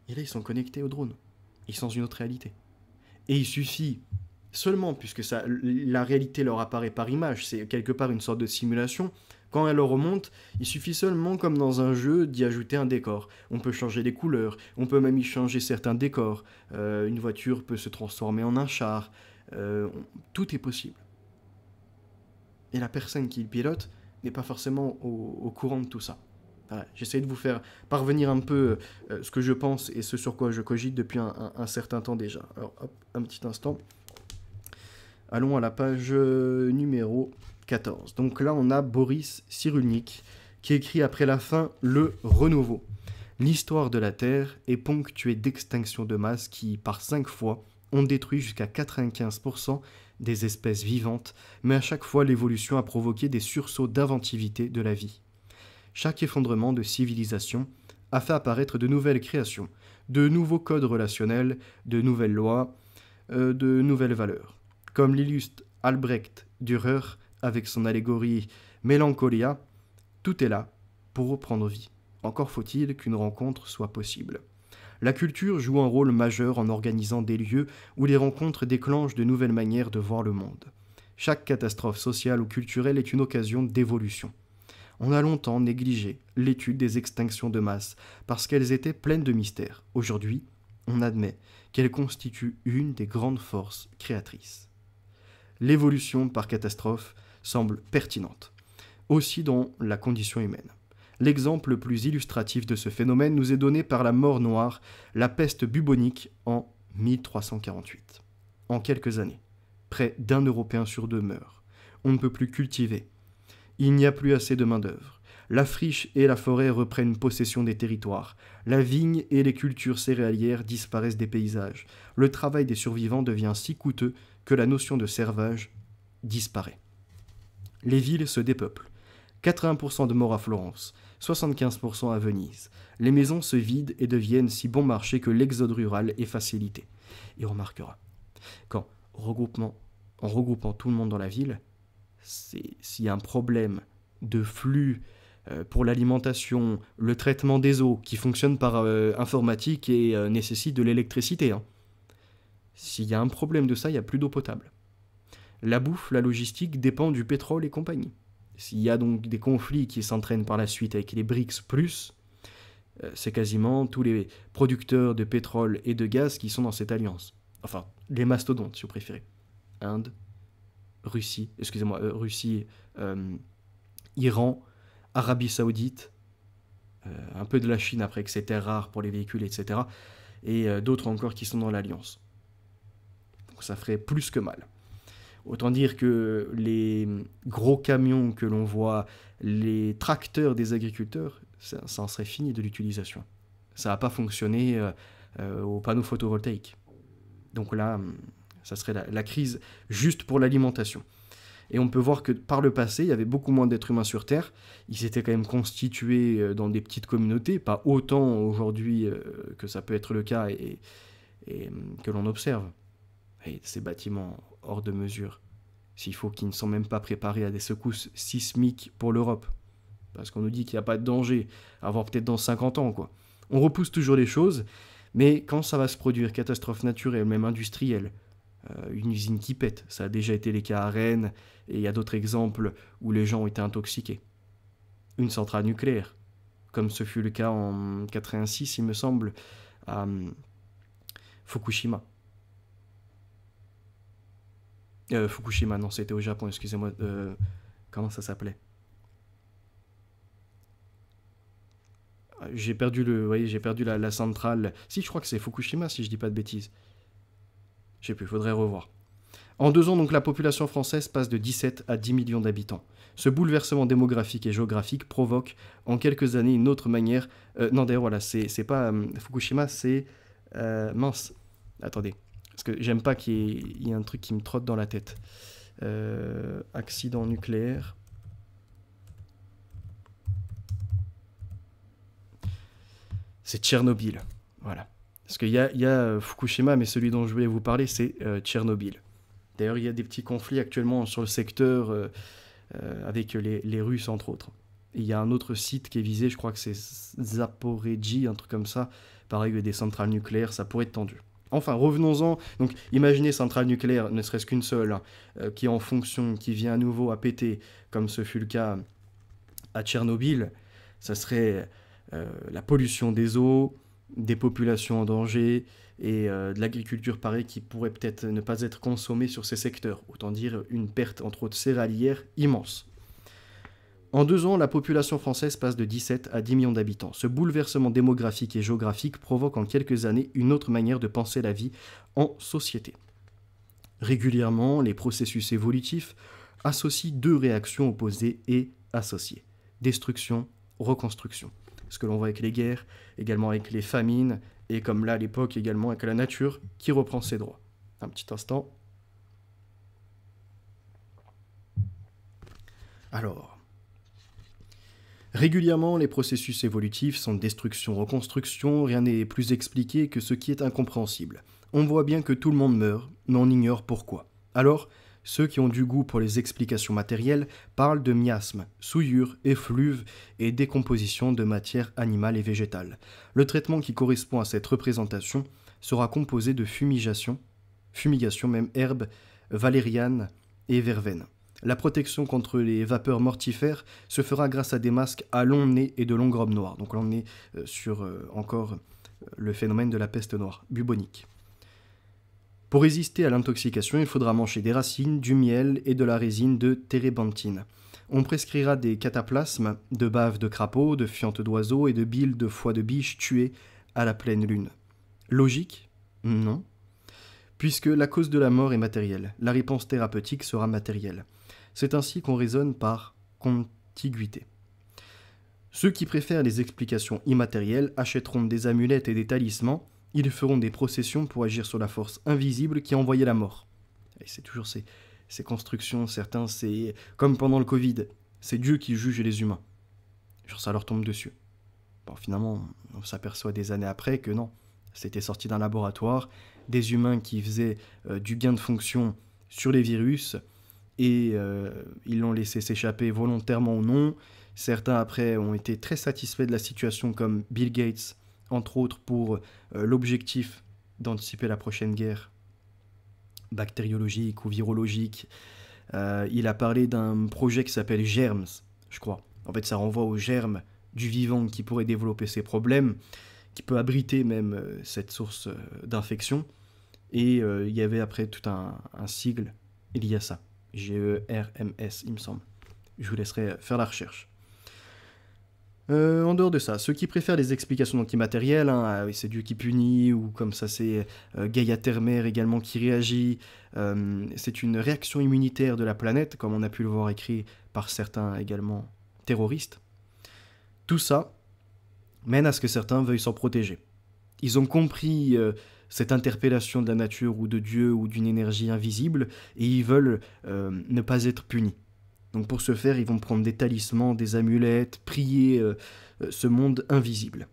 Et là, ils sont connectés au drone. Ils sont dans une autre réalité. Et il suffit seulement, puisque la réalité leur apparaît par image, c'est quelque part une sorte de simulation, quand elle leur remonte, il suffit seulement, comme dans un jeu, d'y ajouter un décor. On peut changer les couleurs, on peut même y changer certains décors. Une voiture peut se transformer en un char. Tout est possible. Et la personne qui le pilote n'est pas forcément au courant de tout ça. Voilà, j'essaie de vous faire parvenir un peu ce que je pense et ce sur quoi je cogite depuis un certain temps déjà. Alors, hop, un petit instant. Allons à la page numéro 14. Donc là, on a Boris Cyrulnik qui écrit après la fin Le Renouveau. L'histoire de la Terre est ponctuée d'extinctions de masse qui, par 5 fois, ont détruit jusqu'à 95% des espèces vivantes, mais à chaque fois, l'évolution a provoqué des sursauts d'inventivité de la vie. Chaque effondrement de civilisation a fait apparaître de nouvelles créations, de nouveaux codes relationnels, de nouvelles lois, de nouvelles valeurs. Comme l'illustre Albrecht Dürer avec son allégorie Mélancolia, tout est là pour reprendre vie. Encore faut-il qu'une rencontre soit possible. La culture joue un rôle majeur en organisant des lieux où les rencontres déclenchent de nouvelles manières de voir le monde. Chaque catastrophe sociale ou culturelle est une occasion d'évolution. On a longtemps négligé l'étude des extinctions de masse parce qu'elles étaient pleines de mystères. Aujourd'hui, on admet qu'elles constituent une des grandes forces créatrices. L'évolution par catastrophe semble pertinente, aussi dans la condition humaine. L'exemple le plus illustratif de ce phénomène nous est donné par la mort noire, la peste bubonique en 1348. En quelques années, près d'un Européen sur 2 meurt. On ne peut plus cultiver. Il n'y a plus assez de main-d'œuvre. La friche et la forêt reprennent possession des territoires. La vigne et les cultures céréalières disparaissent des paysages. Le travail des survivants devient si coûteux que la notion de servage disparaît. Les villes se dépeuplent. 80% de morts à Florence, 75% à Venise. Les maisons se vident et deviennent si bon marché que l'exode rural est facilité. Et on remarquera, en regroupant tout le monde dans la ville, s'il y a un problème de flux pour l'alimentation, le traitement des eaux, qui fonctionne par informatique et nécessite de l'électricité. Hein. S'il y a un problème de ça, il n'y a plus d'eau potable. La bouffe, la logistique dépend du pétrole et compagnie. S'il y a donc des conflits qui s'entraînent par la suite avec les BRICS+, c'est quasiment tous les producteurs de pétrole et de gaz qui sont dans cette alliance. Enfin, les mastodontes, si vous préférez. Inde, Russie, Iran, Arabie Saoudite, un peu de la Chine après que c'était rare pour les véhicules, etc. Et d'autres encore qui sont dans l'alliance. Donc ça ferait plus que mal. Autant dire que les gros camions que l'on voit, les tracteurs des agriculteurs, ça en serait fini de l'utilisation. Ça n'a pas fonctionné aux panneaux photovoltaïques. Donc là, ça serait la crise juste pour l'alimentation. Et on peut voir que par le passé, il y avait beaucoup moins d'êtres humains sur Terre. Ils s'étaient quand même constitués dans des petites communautés, pas autant aujourd'hui que ça peut être le cas et que l'on observe. Et ces bâtiments hors de mesure, s'il faut qu'ils ne sont même pas préparés à des secousses sismiques pour l'Europe. Parce qu'on nous dit qu'il n'y a pas de danger, à voir peut-être dans 50 ans, quoi. On repousse toujours les choses, mais quand ça va se produire, catastrophe naturelle, même industrielle, une usine qui pète, ça a déjà été les cas à Rennes, et il y a d'autres exemples où les gens ont été intoxiqués. Une centrale nucléaire, comme ce fut le cas en 86, il me semble, à Fukushima. Fukushima, non, c'était au Japon, excusez-moi. Comment ça s'appelait ? J'ai perdu la centrale. Si, je crois que c'est Fukushima, si je dis pas de bêtises. Je sais plus, faudrait revoir. En 2 ans, donc, la population française passe de 17 à 10 millions d'habitants. Ce bouleversement démographique et géographique provoque en quelques années une autre manière... non, d'ailleurs, voilà, c'est pas Fukushima, c'est... mince, attendez. Parce que j'aime pas qu'il y ait un truc qui me trotte dans la tête. Accident nucléaire. C'est Tchernobyl. Voilà. Parce qu'il y a Fukushima, mais celui dont je voulais vous parler, c'est Tchernobyl. D'ailleurs, il y a des petits conflits actuellement sur le secteur avec les Russes, entre autres. Et il y a un autre site qui est visé, je crois que c'est Zaporizhzhia, un truc comme ça. Pareil, il y a des centrales nucléaires, ça pourrait être tendu. Enfin, revenons-en. Donc, imaginez centrale nucléaire, ne serait-ce qu'une seule, qui est en fonction, qui vient à nouveau à péter, comme ce fut le cas à Tchernobyl. Ça serait la pollution des eaux, des populations en danger et de l'agriculture, pareil, qui pourrait peut-être ne pas être consommée sur ces secteurs. Autant dire une perte, entre autres céréalière, immense. En 2 ans, la population française passe de 17 à 10 millions d'habitants. Ce bouleversement démographique et géographique provoque en quelques années une autre manière de penser la vie en société. Régulièrement, les processus évolutifs associent 2 réactions opposées et associées. Destruction, reconstruction. Ce que l'on voit avec les guerres, également avec les famines, et comme là à l'époque également avec la nature qui reprend ses droits. Un petit instant. Alors... Régulièrement, les processus évolutifs sont destruction-reconstruction, rien n'est plus expliqué que ce qui est incompréhensible. On voit bien que tout le monde meurt, mais on ignore pourquoi. Alors, ceux qui ont du goût pour les explications matérielles parlent de miasmes, souillures, effluves et décomposition de matière animale et végétale. Le traitement qui correspond à cette représentation sera composé de fumigation même herbes, valériane et verveine. La protection contre les vapeurs mortifères se fera grâce à des masques à long nez et de longues robes noires. Donc là, on est sur encore le phénomène de la peste noire, bubonique. Pour résister à l'intoxication, il faudra manger des racines, du miel et de la résine de térébenthine. On prescrira des cataplasmes, de bave de crapaud, de fientes d'oiseaux et de bile de foie de biche tués à la pleine lune. Logique ? Non. Puisque la cause de la mort est matérielle, la réponse thérapeutique sera matérielle. C'est ainsi qu'on raisonne par contiguïté. Ceux qui préfèrent les explications immatérielles achèteront des amulettes et des talismans, ils feront des processions pour agir sur la force invisible qui a envoyé la mort. Et c'est toujours ces constructions, certains, c'est comme pendant le Covid, c'est Dieu qui juge les humains. Genre ça leur tombe dessus. Bon, finalement, on s'aperçoit des années après que non, c'était sorti d'un laboratoire, des humains qui faisaient du gain de fonction sur les virus, et ils l'ont laissé s'échapper volontairement ou non. Certains après ont été très satisfaits de la situation, comme Bill Gates, entre autres pour l'objectif d'anticiper la prochaine guerre bactériologique ou virologique. Il a parlé d'un projet qui s'appelle Germs, je crois. En fait, ça renvoie aux germes du vivant qui pourrait développer ces problèmes, qui peut abriter même cette source d'infection. Et il y avait après tout un sigle lié à ça. GERMS, il me semble. Je vous laisserai faire la recherche. En dehors de ça, ceux qui préfèrent les explications antimatérielles, hein, c'est Dieu qui punit, ou comme ça c'est Gaïa Terre-Mère également qui réagit, c'est une réaction immunitaire de la planète, comme on a pu le voir écrit par certains également terroristes. Tout ça mène à ce que certains veuillent s'en protéger. Ils ont compris cette interpellation de la nature ou de Dieu ou d'une énergie invisible, et ils veulent ne pas être punis. Donc pour ce faire, ils vont prendre des talismans, des amulettes, prier ce monde invisible.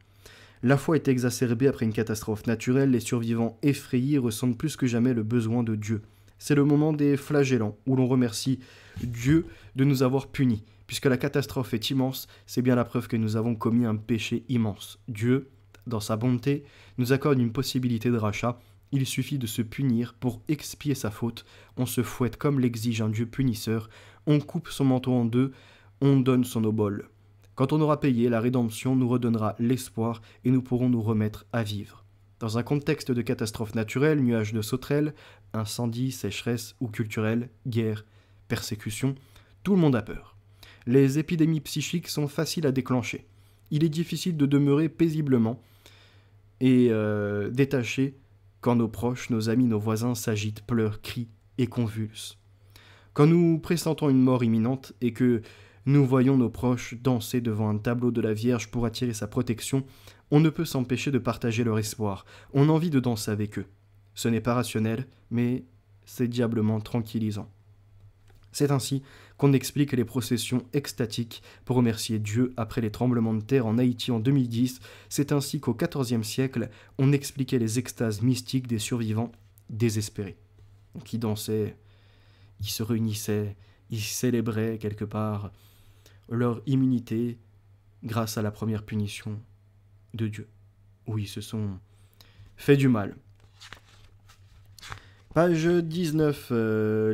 La foi est exacerbée après une catastrophe naturelle, les survivants effrayés ressentent plus que jamais le besoin de Dieu. C'est le moment des flagellants, où l'on remercie Dieu de nous avoir punis. Puisque la catastrophe est immense, c'est bien la preuve que nous avons commis un péché immense. Dieu, dans sa bonté, nous accorde une possibilité de rachat. Il suffit de se punir pour expier sa faute. On se fouette comme l'exige un Dieu punisseur. On coupe son manteau en deux, on donne son obole. Quand on aura payé, la rédemption nous redonnera l'espoir et nous pourrons nous remettre à vivre. Dans un contexte de catastrophe naturelle, nuages de sauterelles, incendies, sécheresse ou culturelle, guerre, persécution, tout le monde a peur. Les épidémies psychiques sont faciles à déclencher. Il est difficile de demeurer paisiblement et détaché quand nos proches, nos amis, nos voisins s'agitent, pleurent, crient et convulsent. Quand nous pressentons une mort imminente et que nous voyons nos proches danser devant un tableau de la Vierge pour attirer sa protection, on ne peut s'empêcher de partager leur espoir. On a envie de danser avec eux. Ce n'est pas rationnel, mais c'est diablement tranquillisant. C'est ainsi qu'on explique les processions extatiques pour remercier Dieu après les tremblements de terre en Haïti en 2010. C'est ainsi qu'au XIVe siècle, on expliquait les extases mystiques des survivants désespérés, qui dansaient, ils se réunissaient, ils célébraient quelque part leur immunité grâce à la première punition de Dieu, où ils se sont fait du mal. Page 19.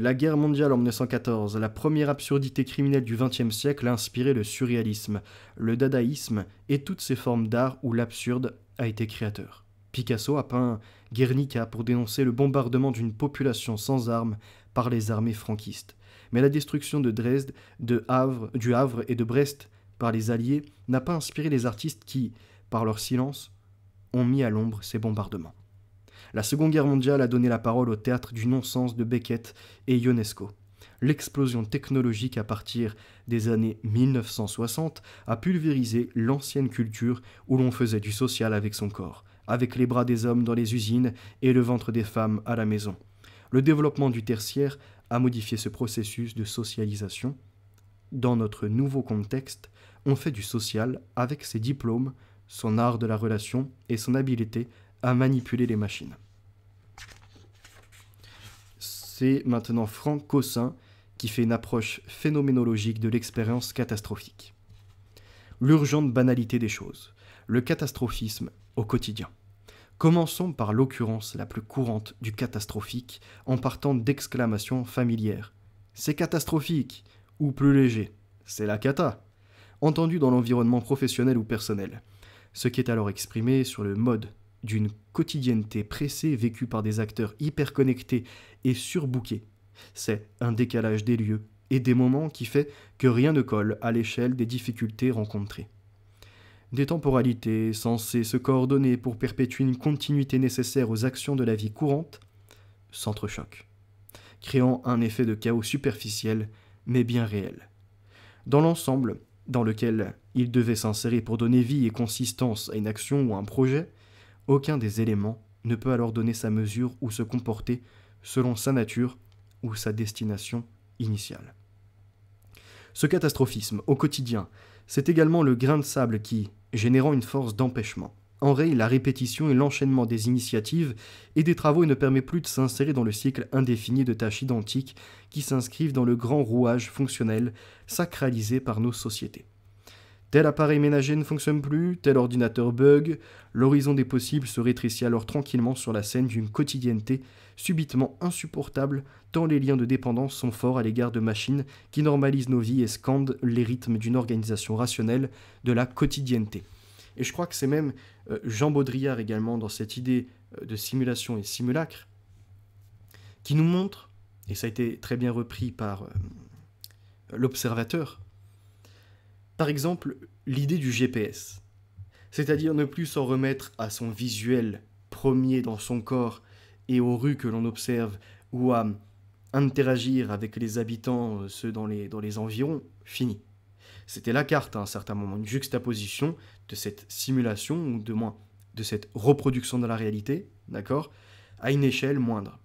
La guerre mondiale en 1914. La première absurdité criminelle du XXe siècle a inspiré le surréalisme, le dadaïsme et toutes ces formes d'art où l'absurde a été créateur. Picasso a peint Guernica pour dénoncer le bombardement d'une population sans armes par les armées franquistes. Mais la destruction de Dresde, du Havre et de Brest par les Alliés n'a pas inspiré les artistes qui, par leur silence, ont mis à l'ombre ces bombardements. La Seconde Guerre mondiale a donné la parole au théâtre du non-sens de Beckett et Ionesco. L'explosion technologique à partir des années 1960 a pulvérisé l'ancienne culture où l'on faisait du social avec son corps, avec les bras des hommes dans les usines et le ventre des femmes à la maison. Le développement du tertiaire a modifié ce processus de socialisation. Dans notre nouveau contexte, on fait du social avec ses diplômes, son art de la relation et son habileté à manipuler les machines. C'est maintenant Franck Caussin qui fait une approche phénoménologique de l'expérience catastrophique. L'urgente banalité des choses, le catastrophisme au quotidien. Commençons par l'occurrence la plus courante du catastrophique en partant d'exclamations familières. C'est catastrophique, ou plus léger, c'est la cata, entendu dans l'environnement professionnel ou personnel, ce qui est alors exprimé sur le mode d'une quotidienneté pressée vécue par des acteurs hyper connectés et surbookés. C'est un décalage des lieux et des moments qui fait que rien ne colle à l'échelle des difficultés rencontrées. Des temporalités censées se coordonner pour perpétuer une continuité nécessaire aux actions de la vie courante s'entrechoquent, créant un effet de chaos superficiel mais bien réel. Dans l'ensemble dans lequel il devait s'insérer pour donner vie et consistance à une action ou à un projet, aucun des éléments ne peut alors donner sa mesure ou se comporter selon sa nature ou sa destination initiale. Ce catastrophisme, au quotidien, c'est également le grain de sable qui, générant une force d'empêchement, enraye la répétition et l'enchaînement des initiatives et des travaux et ne permet plus de s'insérer dans le cycle indéfini de tâches identiques qui s'inscrivent dans le grand rouage fonctionnel sacralisé par nos sociétés. Tel appareil ménager ne fonctionne plus, tel ordinateur bug, l'horizon des possibles se rétrécit alors tranquillement sur la scène d'une quotidienneté subitement insupportable tant les liens de dépendance sont forts à l'égard de machines qui normalisent nos vies et scandent les rythmes d'une organisation rationnelle de la quotidienneté. Et je crois que c'est même Jean Baudrillard également dans cette idée de simulation et simulacre qui nous montre, et ça a été très bien repris par l'observateur, par exemple, l'idée du GPS, c'est-à-dire ne plus s'en remettre à son visuel premier dans son corps et aux rues que l'on observe ou à interagir avec les habitants, ceux dans les environs, fini. C'était la carte à un certain moment, une juxtaposition de cette simulation, ou de moins de cette reproduction de la réalité, d'accord, à une échelle moindre.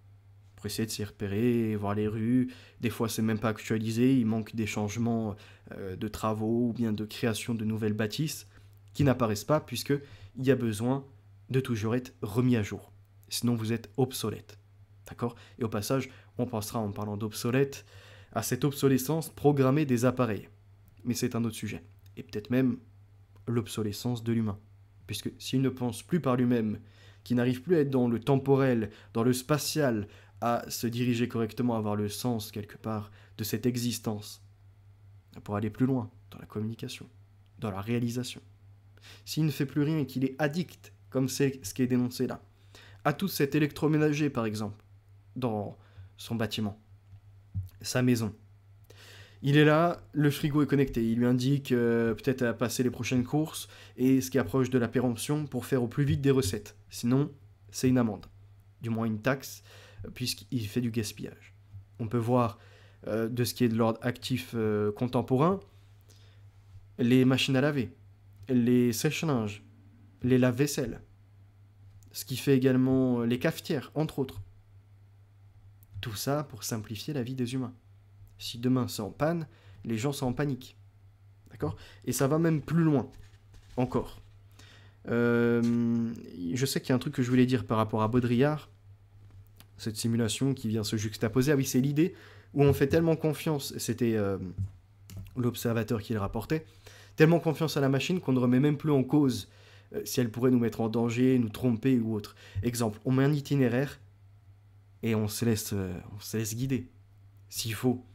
Pour essayer de s'y repérer, voir les rues. Des fois, c'est même pas actualisé, il manque des changements de travaux ou bien de création de nouvelles bâtisses qui n'apparaissent pas puisqu'il y a besoin de toujours être remis à jour. Sinon, vous êtes obsolète. D'accord ? Et au passage, on pensera en parlant d'obsolète à cette obsolescence programmée des appareils. Mais c'est un autre sujet. Et peut-être même l'obsolescence de l'humain. Puisque s'il ne pense plus par lui-même, qu'il n'arrive plus à être dans le temporel, dans le spatial, à se diriger correctement, à avoir le sens quelque part de cette existence, pour aller plus loin dans la communication, dans la réalisation. S'il ne fait plus rien et qu'il est addict, comme c'est ce qui est dénoncé là, à tout cet électroménager par exemple, dans son bâtiment, sa maison, il est là, le frigo est connecté, il lui indique peut-être à passer les prochaines courses et ce qui approche de la péremption pour faire au plus vite des recettes. Sinon, c'est une amende, du moins une taxe, puisqu'il fait du gaspillage. On peut voir de ce qui est de l'ordre actif contemporain, les machines à laver, les sèche-linges, les lave-vaisselle, ce qui fait également les cafetières, entre autres. Tout ça pour simplifier la vie des humains. Si demain c'est en panne, les gens sont en panique. D'accord ? Et ça va même plus loin, encore. Je sais qu'il y a un truc que je voulais dire par rapport à Baudrillard, cette simulation qui vient se juxtaposer. Ah oui, c'est l'idée où on fait tellement confiance, c'était l'observateur qui le rapportait, tellement confiance à la machine qu'on ne remet même plus en cause si elle pourrait nous mettre en danger, nous tromper ou autre. Exemple, on met un itinéraire et on se laisse guider. S'il faut,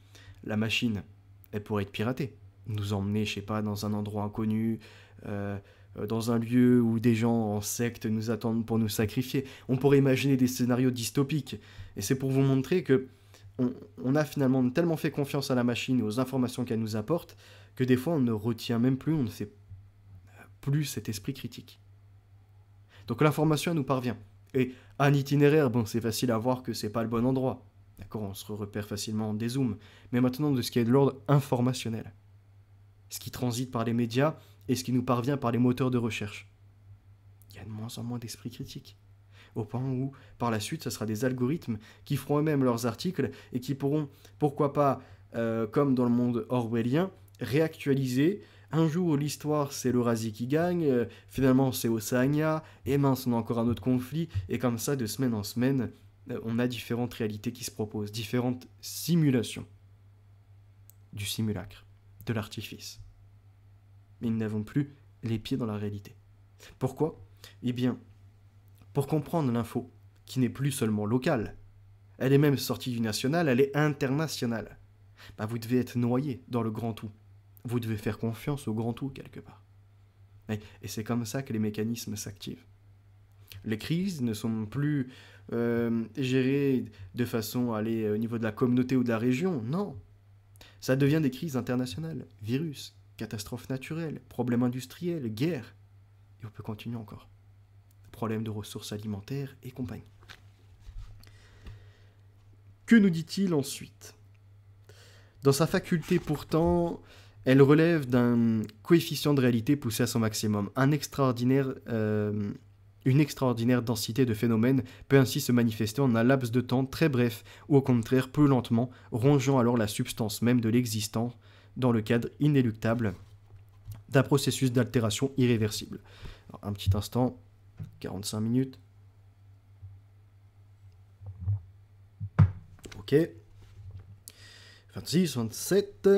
la machine, elle pourrait être piratée, nous emmener, je sais pas, dans un endroit inconnu, dans un lieu où des gens en secte nous attendent pour nous sacrifier. On pourrait imaginer des scénarios dystopiques. Et c'est pour vous montrer que on a finalement tellement fait confiance à la machine et aux informations qu'elle nous apporte que des fois on ne retient même plus, on ne fait plus cet esprit critique. Donc l'information elle nous parvient. Et un itinéraire, bon, c'est facile à voir que c'est pas le bon endroit. D'accord, on se repère facilement en dézoom. Mais maintenant de ce qui est de l'ordre informationnel. Ce qui transite par les médias et ce qui nous parvient par les moteurs de recherche. Il y a de moins en moins d'esprit critique. Au point où, par la suite, ce sera des algorithmes qui feront eux-mêmes leurs articles et qui pourront, pourquoi pas, comme dans le monde orwellien, réactualiser. Un jour, l'histoire, c'est l'Eurasie qui gagne, finalement, c'est Océania, et mince, on a encore un autre conflit, et comme ça, de semaine en semaine, on a différentes réalités qui se proposent, différentes simulations du simulacre, de l'artifice. Mais nous n'avons plus les pieds dans la réalité. Pourquoi ? Eh bien, pour comprendre l'info, qui n'est plus seulement locale, elle est même sortie du national, elle est internationale. Vous devez être noyé dans le grand tout. Vous devez faire confiance au grand tout, quelque part. Et c'est comme ça que les mécanismes s'activent. Les crises ne sont plus gérées de façon à aller au niveau de la communauté ou de la région, non. Ça devient des crises internationales, virus, catastrophes naturelles, problèmes industriels, guerres. Et on peut continuer encore. Problèmes de ressources alimentaires et compagnie. Que nous dit-il ensuite ? Dans sa faculté pourtant, elle relève d'un coefficient de réalité poussé à son maximum. Une extraordinaire densité de phénomènes peut ainsi se manifester en un laps de temps très bref ou au contraire peu lentement, rongeant alors la substance même de l'existant dans le cadre inéluctable d'un processus d'altération irréversible. Alors, un petit instant, 45 minutes. Ok. 26, 27.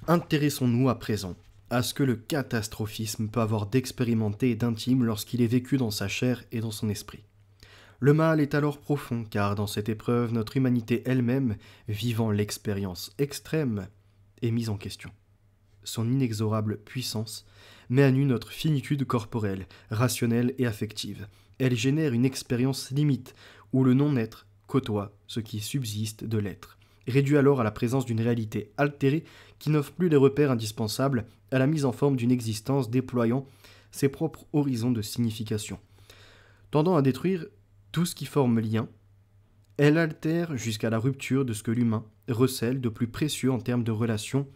Intéressons-nous à présent à ce que le catastrophisme peut avoir d'expérimenté et d'intime lorsqu'il est vécu dans sa chair et dans son esprit. Le mal est alors profond, car dans cette épreuve, notre humanité elle-même, vivant l'expérience extrême, est mise en question. Son inexorable puissance met à nu notre finitude corporelle, rationnelle et affective. Elle génère une expérience limite, où le non-être côtoie ce qui subsiste de l'être, réduit alors à la présence d'une réalité altérée qui n'offre plus les repères indispensables à la mise en forme d'une existence déployant ses propres horizons de signification. Tendant à détruire tout ce qui forme lien, elle altère jusqu'à la rupture de ce que l'humain recèle de plus précieux en termes de relations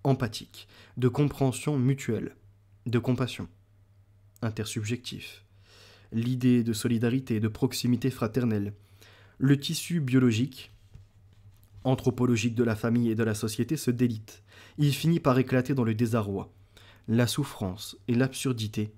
empathiques, de compréhension mutuelle, de compassion, intersubjectif, l'idée de solidarité, de proximité fraternelle, le tissu biologique, anthropologique de la famille et de la société se délite. Il finit par éclater dans le désarroi. La souffrance et l'absurdité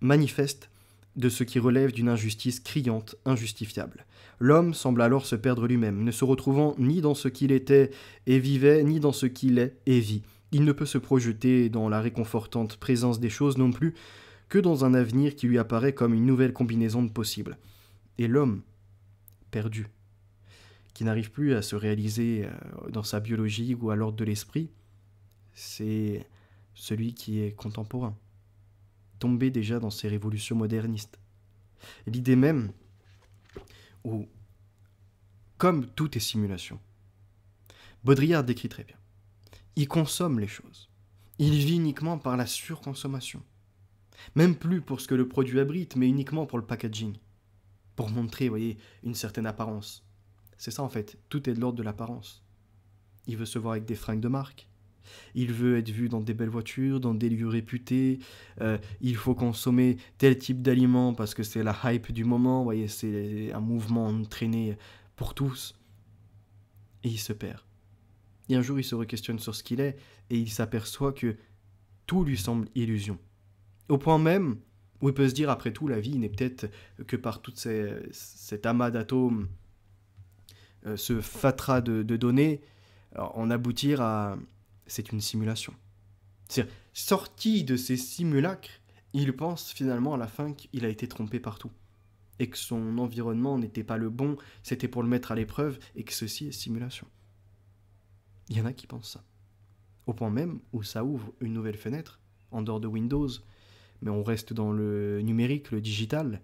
manifestent de ce qui relève d'une injustice criante, injustifiable. L'homme semble alors se perdre lui-même, ne se retrouvant ni dans ce qu'il était et vivait, ni dans ce qu'il est et vit. Il ne peut se projeter dans la réconfortante présence des choses non plus que dans un avenir qui lui apparaît comme une nouvelle combinaison de possibles. Et l'homme, perdu, qui n'arrive plus à se réaliser dans sa biologie ou à l'ordre de l'esprit, c'est celui qui est contemporain, tombé déjà dans ces révolutions modernistes. L'idée même où, comme tout est simulation, Baudrillard décrit très bien, il consomme les choses, il vit uniquement par la surconsommation, même plus pour ce que le produit abrite, mais uniquement pour le packaging, pour montrer, vous voyez, une certaine apparence. C'est ça en fait, tout est de l'ordre de l'apparence. Il veut se voir avec des fringues de marque, il veut être vu dans des belles voitures, dans des lieux réputés, il faut consommer tel type d'aliments parce que c'est la hype du moment, vous voyez, c'est un mouvement entraîné pour tous. Et il se perd. Et un jour il se re-questionne sur ce qu'il est et il s'aperçoit que tout lui semble illusion. Au point même où il peut se dire, après tout, la vie n'est peut-être que par tout cet amas d'atomes, ce fatras de données, en aboutir à... C'est une simulation. C'est-à-dire, sorti de ces simulacres, il pense finalement à la fin qu'il a été trompé partout. Et que son environnement n'était pas le bon, c'était pour le mettre à l'épreuve, et que ceci est simulation. Il y en a qui pensent ça. Au point même où ça ouvre une nouvelle fenêtre, en dehors de Windows, mais on reste dans le numérique, le digital.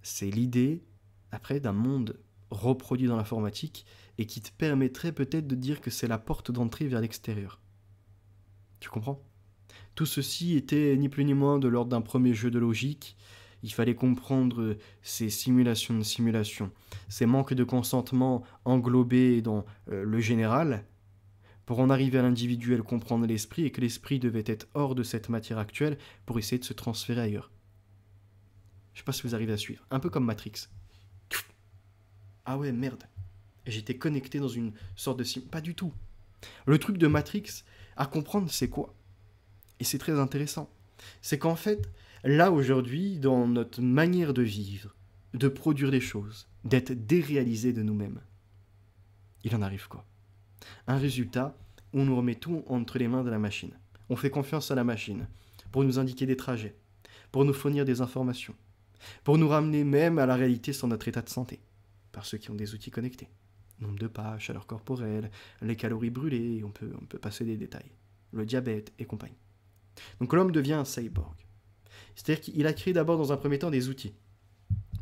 C'est l'idée, après, d'un monde reproduit dans l'informatique et qui te permettrait peut-être de dire que c'est la porte d'entrée vers l'extérieur. Tu comprends ? Tout ceci était ni plus ni moins de l'ordre d'un premier jeu de logique. Il fallait comprendre ces simulations de simulation, ces manques de consentement englobés dans le général, pour en arriver à l'individuel, comprendre l'esprit, et que l'esprit devait être hors de cette matière actuelle pour essayer de se transférer ailleurs. Je sais pas si vous arrivez à suivre. Un peu comme Matrix. Ah ouais, merde. J'étais connecté dans une sorte de... Pas du tout. Le truc de Matrix, à comprendre, c'est quoi ? Et c'est très intéressant. C'est qu'en fait, là, aujourd'hui, dans notre manière de vivre, de produire des choses, d'être déréalisés de nous-mêmes, il en arrive quoi ? Un résultat où on nous remet tout entre les mains de la machine. On fait confiance à la machine pour nous indiquer des trajets, pour nous fournir des informations, pour nous ramener même à la réalité sur notre état de santé, par ceux qui ont des outils connectés. Nombre de pas, chaleur corporelle, les calories brûlées, on peut passer des détails, le diabète et compagnie. Donc l'homme devient un cyborg. C'est-à-dire qu'il a créé d'abord dans un premier temps des outils,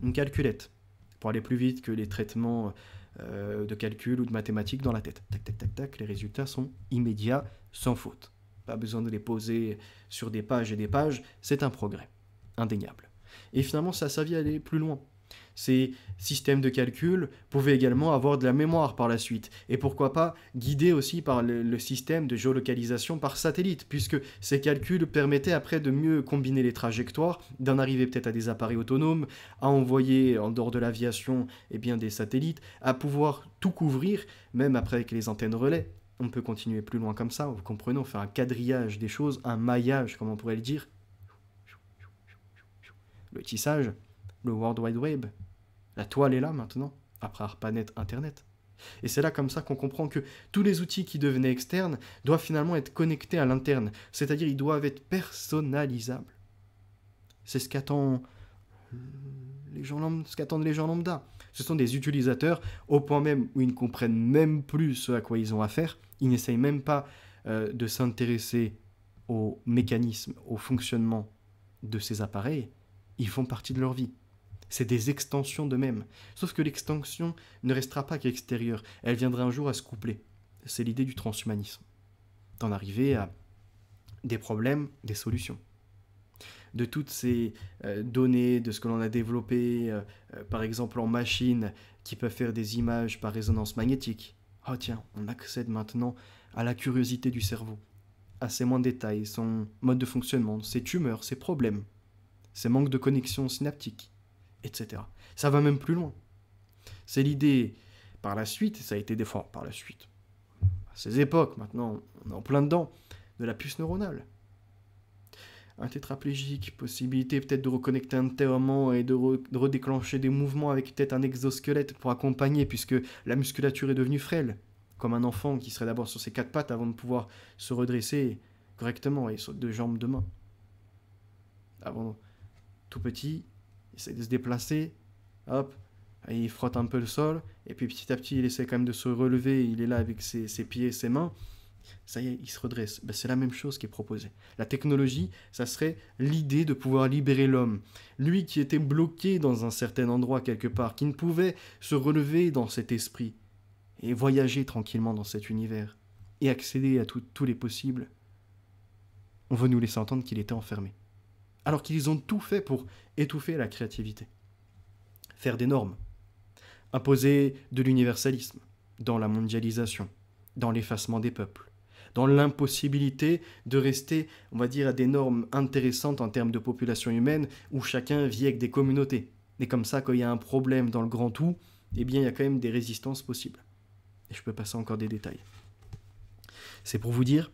une calculette, pour aller plus vite que les traitements de calcul ou de mathématiques dans la tête. Tac, tac, tac, tac, les résultats sont immédiats, sans faute. Pas besoin de les poser sur des pages et des pages, c'est un progrès, indéniable. Et finalement, ça a servi à aller plus loin. Ces systèmes de calcul pouvaient également avoir de la mémoire par la suite, et pourquoi pas guidés aussi par le système de géolocalisation par satellite, puisque ces calculs permettaient après de mieux combiner les trajectoires, d'en arriver peut-être à des appareils autonomes, à envoyer en dehors de l'aviation des satellites, à pouvoir tout couvrir, même après avec les antennes relais. On peut continuer plus loin comme ça, vous comprenez, on fait un quadrillage des choses, un maillage, comme on pourrait le dire. Le tissage, le World Wide Web, la toile est là maintenant, après ARPANET, Internet. Et c'est là comme ça qu'on comprend que tous les outils qui devenaient externes doivent finalement être connectés à l'interne, c'est-à-dire ils doivent être personnalisables. C'est ce qu'attendent les gens lambda. Ce sont des utilisateurs au point même où ils ne comprennent même plus ce à quoi ils ont affaire. Ils n'essayent même pas de s'intéresser au mécanisme, au fonctionnement de ces appareils. Ils font partie de leur vie. C'est des extensions d'eux-mêmes. Sauf que l'extension ne restera pas qu'extérieure. Elle viendra un jour à se coupler. C'est l'idée du transhumanisme. D'en arriver à des problèmes, des solutions. De toutes ces données, de ce que l'on a développé, par exemple en machine, qui peuvent faire des images par résonance magnétique. Oh tiens, on accède maintenant à la curiosité du cerveau, à ses moindres détails, son mode de fonctionnement, ses tumeurs, ses problèmes, ses manques de connexion synaptique, etc. Ça va même plus loin. C'est l'idée, par la suite, et ça a été des fois par la suite, à ces époques, maintenant on est en plein dedans, de la puce neuronale. Un tétraplégique, possibilité peut-être de reconnecter entièrement et de redéclencher des mouvements avec peut-être un exosquelette pour accompagner, puisque la musculature est devenue frêle, comme un enfant qui serait d'abord sur ses 4 pattes avant de pouvoir se redresser correctement et sur 2 jambes de main. Avant, tout petit, il essaie de se déplacer, hop, il frotte un peu le sol, et puis petit à petit il essaie quand même de se relever, il est là avec ses pieds et ses mains. Ça y est, il se redresse. Ben, c'est la même chose qui est proposée. La technologie, ça serait l'idée de pouvoir libérer l'homme. Lui qui était bloqué dans un certain endroit quelque part, qui ne pouvait se relever dans cet esprit et voyager tranquillement dans cet univers et accéder à tous les possibles. On veut nous laisser entendre qu'il était enfermé. Alors qu'ils ont tout fait pour étouffer la créativité. Faire des normes. Imposer de l'universalisme dans la mondialisation, dans l'effacement des peuples, dans l'impossibilité de rester, on va dire, à des normes intéressantes en termes de population humaine, où chacun vit avec des communautés. Et comme ça, quand il y a un problème dans le grand tout, eh bien, il y a quand même des résistances possibles. Et je peux passer encore des détails. C'est pour vous dire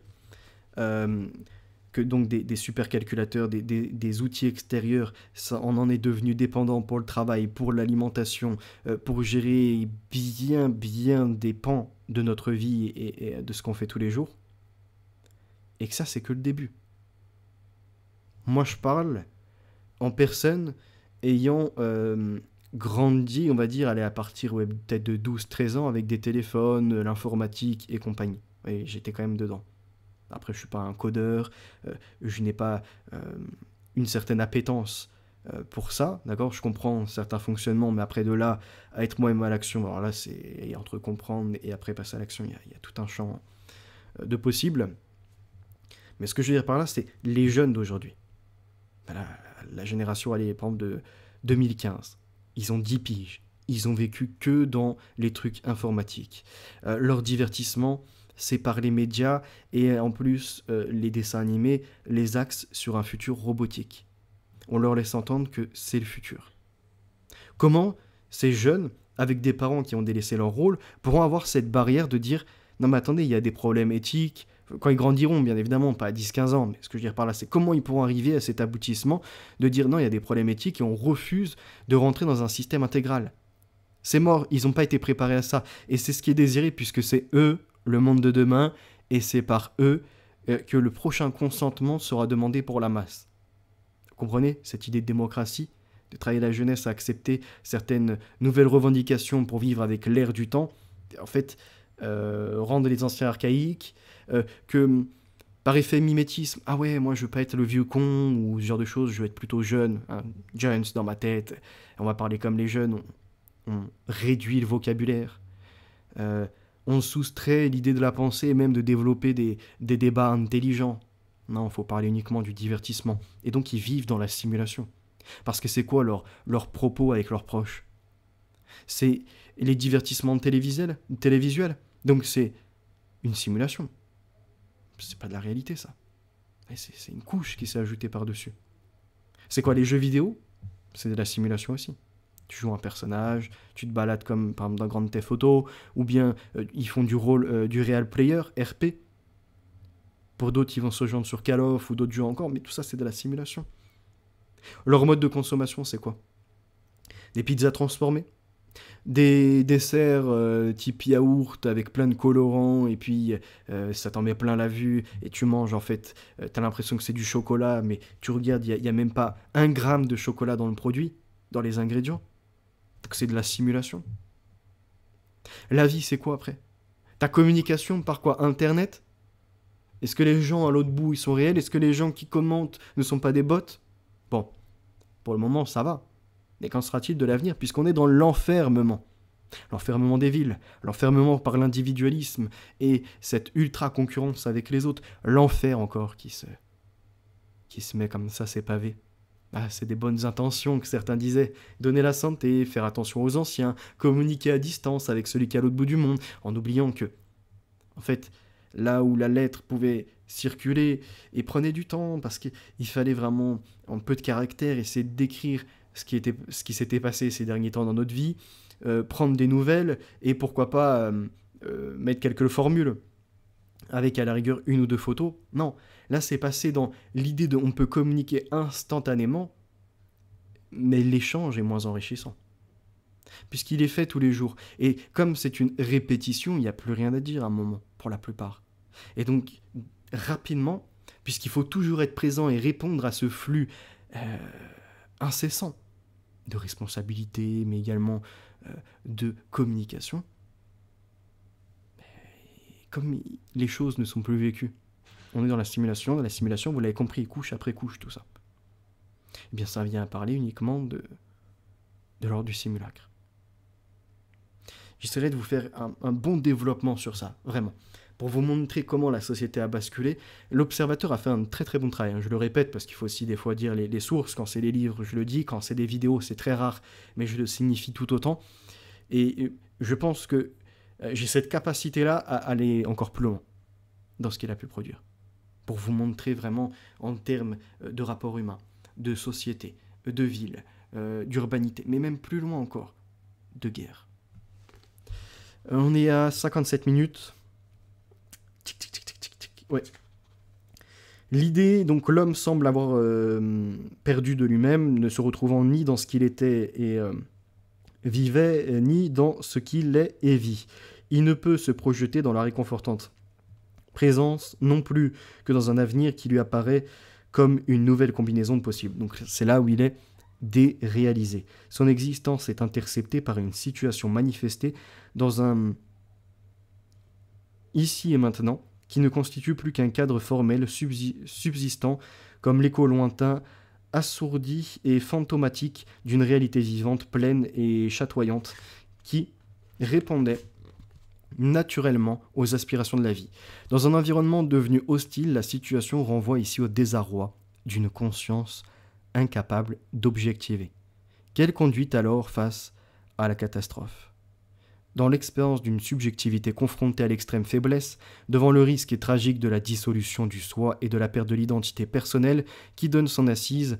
que donc des supercalculateurs, des outils extérieurs, ça, on en est devenu dépendant pour le travail, pour l'alimentation, pour gérer bien des pans de notre vie et de ce qu'on fait tous les jours. Et que ça, c'est que le début. Moi, je parle en personne ayant grandi, on va dire, aller à partir peut-être de 12-13 ans avec des téléphones, l'informatique et compagnie. Et j'étais quand même dedans. Après, je ne suis pas un codeur, je n'ai pas une certaine appétence pour ça, d'accord. Je comprends certains fonctionnements, mais après de là à être moi-même à l'action, alors là, c'est entre comprendre et après passer à l'action, il y a tout un champ de possibles. Mais ce que je veux dire par là, c'est les jeunes d'aujourd'hui. La génération, allez, par exemple, de 2015. Ils ont 10 piges. Ils ont vécu que dans les trucs informatiques. Leur divertissement, c'est par les médias et en plus, les dessins animés les axent sur un futur robotique. On leur laisse entendre que c'est le futur. Comment ces jeunes, avec des parents qui ont délaissé leur rôle, pourront avoir cette barrière de dire « Non mais attendez, il y a des problèmes éthiques », quand ils grandiront, bien évidemment, pas à 10-15 ans, mais ce que je veux dire par là, c'est comment ils pourront arriver à cet aboutissement de dire non, il y a des problèmes éthiques et on refuse de rentrer dans un système intégral. C'est mort, ils n'ont pas été préparés à ça. Et c'est ce qui est désiré, puisque c'est eux, le monde de demain, et c'est par eux que le prochain consentement sera demandé pour la masse. Vous comprenez cette idée de démocratie, de travailler la jeunesse à accepter certaines nouvelles revendications pour vivre avec l'air du temps, en fait, rendre les anciens archaïques, que par effet mimétisme, ah ouais, moi je veux pas être le vieux con ou ce genre de choses, je veux être plutôt jeune, hein, Jones dans ma tête, on va parler comme les jeunes, on réduit le vocabulaire, on soustrait l'idée de la pensée et même de développer des débats intelligents. Non, il faut parler uniquement du divertissement. Et donc ils vivent dans la simulation. Parce que c'est quoi leur propos avec leurs proches? C'est les divertissements télévisuels. Donc c'est une simulation. C'est pas de la réalité, ça. C'est une couche qui s'est ajoutée par-dessus. C'est quoi les jeux vidéo? C'est de la simulation aussi. Tu joues un personnage, tu te balades comme par exemple dans Grand Theft Auto, ou bien ils font du rôle du Real Player, RP. Pour d'autres, ils vont se joindre sur Call of ou d'autres jeux encore, mais tout ça, c'est de la simulation. Leur mode de consommation, c'est quoi? Des pizzas transformées, des desserts type yaourt avec plein de colorants, et puis ça t'en met plein la vue, et tu manges en fait, t'as l'impression que c'est du chocolat, mais tu regardes, il n'y a même pas 1 gramme de chocolat dans le produit, dans les ingrédients. Donc c'est de la simulation. La vie, c'est quoi après? Ta communication par quoi? Internet? Est-ce que les gens à l'autre bout, ils sont réels? Est-ce que les gens qui commentent ne sont pas des bots? Bon, pour le moment, ça va. Mais qu'en sera-t-il de l'avenir, puisqu'on est dans l'enfermement? L'enfermement des villes, l'enfermement par l'individualisme et cette ultra-concurrence avec les autres. L'enfer encore qui se met comme ça, ses pavés. Ah, c'est des bonnes intentions que certains disaient. Donner la santé, faire attention aux anciens, communiquer à distance avec celui qui est à l'autre bout du monde, en oubliant que, en fait, là où la lettre pouvait circuler et prenait du temps, parce qu'il fallait vraiment, en peu de caractères, essayer de décrire ce qui s'était passé ces derniers temps dans notre vie, prendre des nouvelles et pourquoi pas mettre quelques formules avec à la rigueur 1 ou 2 photos. Non, là c'est passé dans l'idée de on peut communiquer instantanément, mais l'échange est moins enrichissant. Puisqu'il est fait tous les jours. Et comme c'est une répétition, il n'y a plus rien à dire à un moment, pour la plupart. Et donc, rapidement, puisqu'il faut toujours être présent et répondre à ce flux incessant de responsabilité, mais également de communication, comme les choses ne sont plus vécues, on est dans la simulation, vous l'avez compris, couche après couche, tout ça. Eh bien, ça vient à parler uniquement de l'ordre du simulacre. J'essaierai de vous faire un bon développement sur ça, vraiment. Pour vous montrer comment la société a basculé, l'observateur a fait un très très bon travail. Je le répète parce qu'il faut aussi des fois dire les sources. Quand c'est les livres, je le dis. Quand c'est des vidéos, c'est très rare, mais je le signifie tout autant. Et je pense que j'ai cette capacité-là à aller encore plus loin dans ce qu'il a pu produire. Pour vous montrer vraiment en termes de rapport humain, de société, de ville, d'urbanité, mais même plus loin encore, de guerre. On est à 57 minutes. Ouais. L'idée, donc l'homme semble avoir perdu de lui-même, ne se retrouvant ni dans ce qu'il était et vivait, ni dans ce qu'il est et vit. Il ne peut se projeter dans la réconfortante présence non plus que dans un avenir qui lui apparaît comme une nouvelle combinaison de possibles. Donc c'est là où il est déréalisé. Son existence est interceptée par une situation manifestée dans un ici et maintenant qui ne constitue plus qu'un cadre formel subsistant comme l'écho lointain, assourdi et fantomatique d'une réalité vivante, pleine et chatoyante qui répondait naturellement aux aspirations de la vie. Dans un environnement devenu hostile, la situation renvoie ici au désarroi d'une conscience incapable d'objectiver. Quelle conduite alors face à la catastrophe? Dans l'expérience d'une subjectivité confrontée à l'extrême faiblesse, devant le risque tragique de la dissolution du soi et de la perte de l'identité personnelle qui donne son assise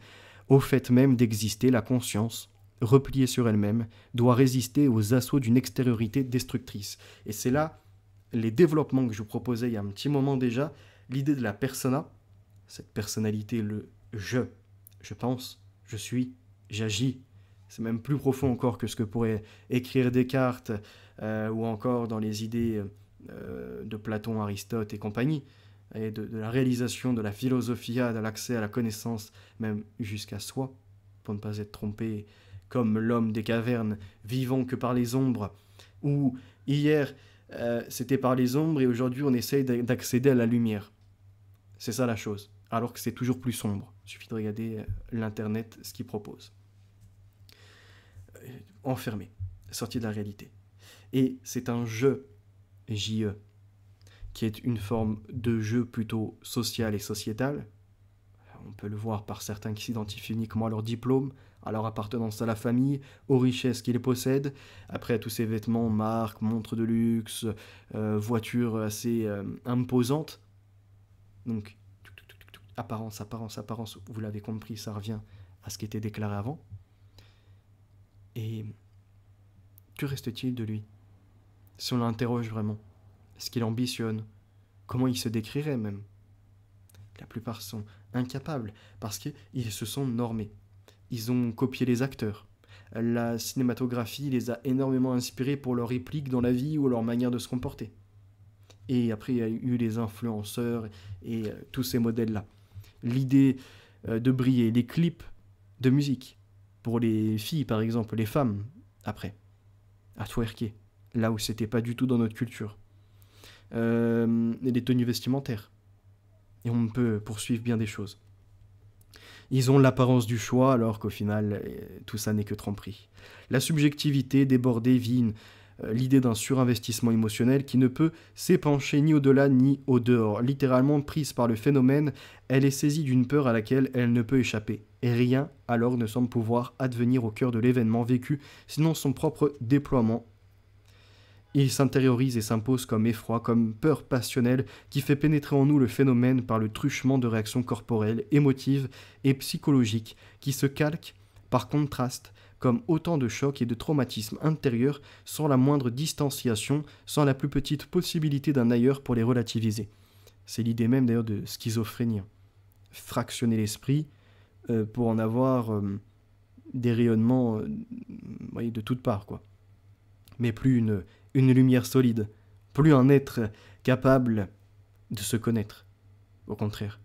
au fait même d'exister, la conscience, repliée sur elle-même, doit résister aux assauts d'une extériorité destructrice. Et c'est là les développements que je vous proposais il y a un petit moment déjà, l'idée de la persona, cette personnalité, le je pense, je suis, j'agis. C'est même plus profond encore que ce que pourrait écrire Descartes ou encore dans les idées de Platon, Aristote et compagnie, et de la réalisation de la philosophia, de l'accès à la connaissance, même jusqu'à soi, pour ne pas être trompé, comme l'homme des cavernes, vivant que par les ombres, où hier c'était par les ombres et aujourd'hui on essaye d'accéder à la lumière. C'est ça la chose, alors que c'est toujours plus sombre. Il suffit de regarder l'internet, ce qu'il propose. Enfermé, sorti de la réalité. Et c'est un jeu, J-E, qui est une forme de jeu plutôt social et sociétal. On peut le voir par certains qui s'identifient uniquement à leur diplôme, à leur appartenance à la famille, aux richesses qu'ils possèdent, après à tous ces vêtements, marques, montres de luxe, voitures assez imposantes. Donc, apparence, apparence, apparence, vous l'avez compris, ça revient à ce qui était déclaré avant. Et que reste-t-il de lui? Si on l'interroge vraiment, est-ce qu'il ambitionne? Comment il se décrirait même? La plupart sont incapables parce qu'ils se sont normés. Ils ont copié les acteurs. La cinématographie les a énormément inspirés pour leurs répliques dans la vie ou leur manière de se comporter. Et après, il y a eu les influenceurs et tous ces modèles-là. L'idée de briller, les clips de musique, pour les filles par exemple, les femmes, après, à twerker, là où c'était pas du tout dans notre culture. Les tenues vestimentaires. Et on peut poursuivre bien des choses. Ils ont l'apparence du choix alors qu'au final, tout ça n'est que tromperie. La subjectivité débordée vit l'idée d'un surinvestissement émotionnel qui ne peut s'épancher ni au-delà ni au-dehors. Littéralement prise par le phénomène, elle est saisie d'une peur à laquelle elle ne peut échapper. Et rien alors ne semble pouvoir advenir au cœur de l'événement vécu, sinon son propre déploiement. Il s'intériorise et s'impose comme effroi, comme peur passionnelle qui fait pénétrer en nous le phénomène par le truchement de réactions corporelles, émotives et psychologiques qui se calquent par contraste comme autant de chocs et de traumatismes intérieurs sans la moindre distanciation, sans la plus petite possibilité d'un ailleurs pour les relativiser. C'est l'idée même d'ailleurs de schizophrénie. Fractionner l'esprit pour en avoir des rayonnements de toutes parts, quoi. Mais plus une lumière solide, plus un être capable de se connaître. Au contraire,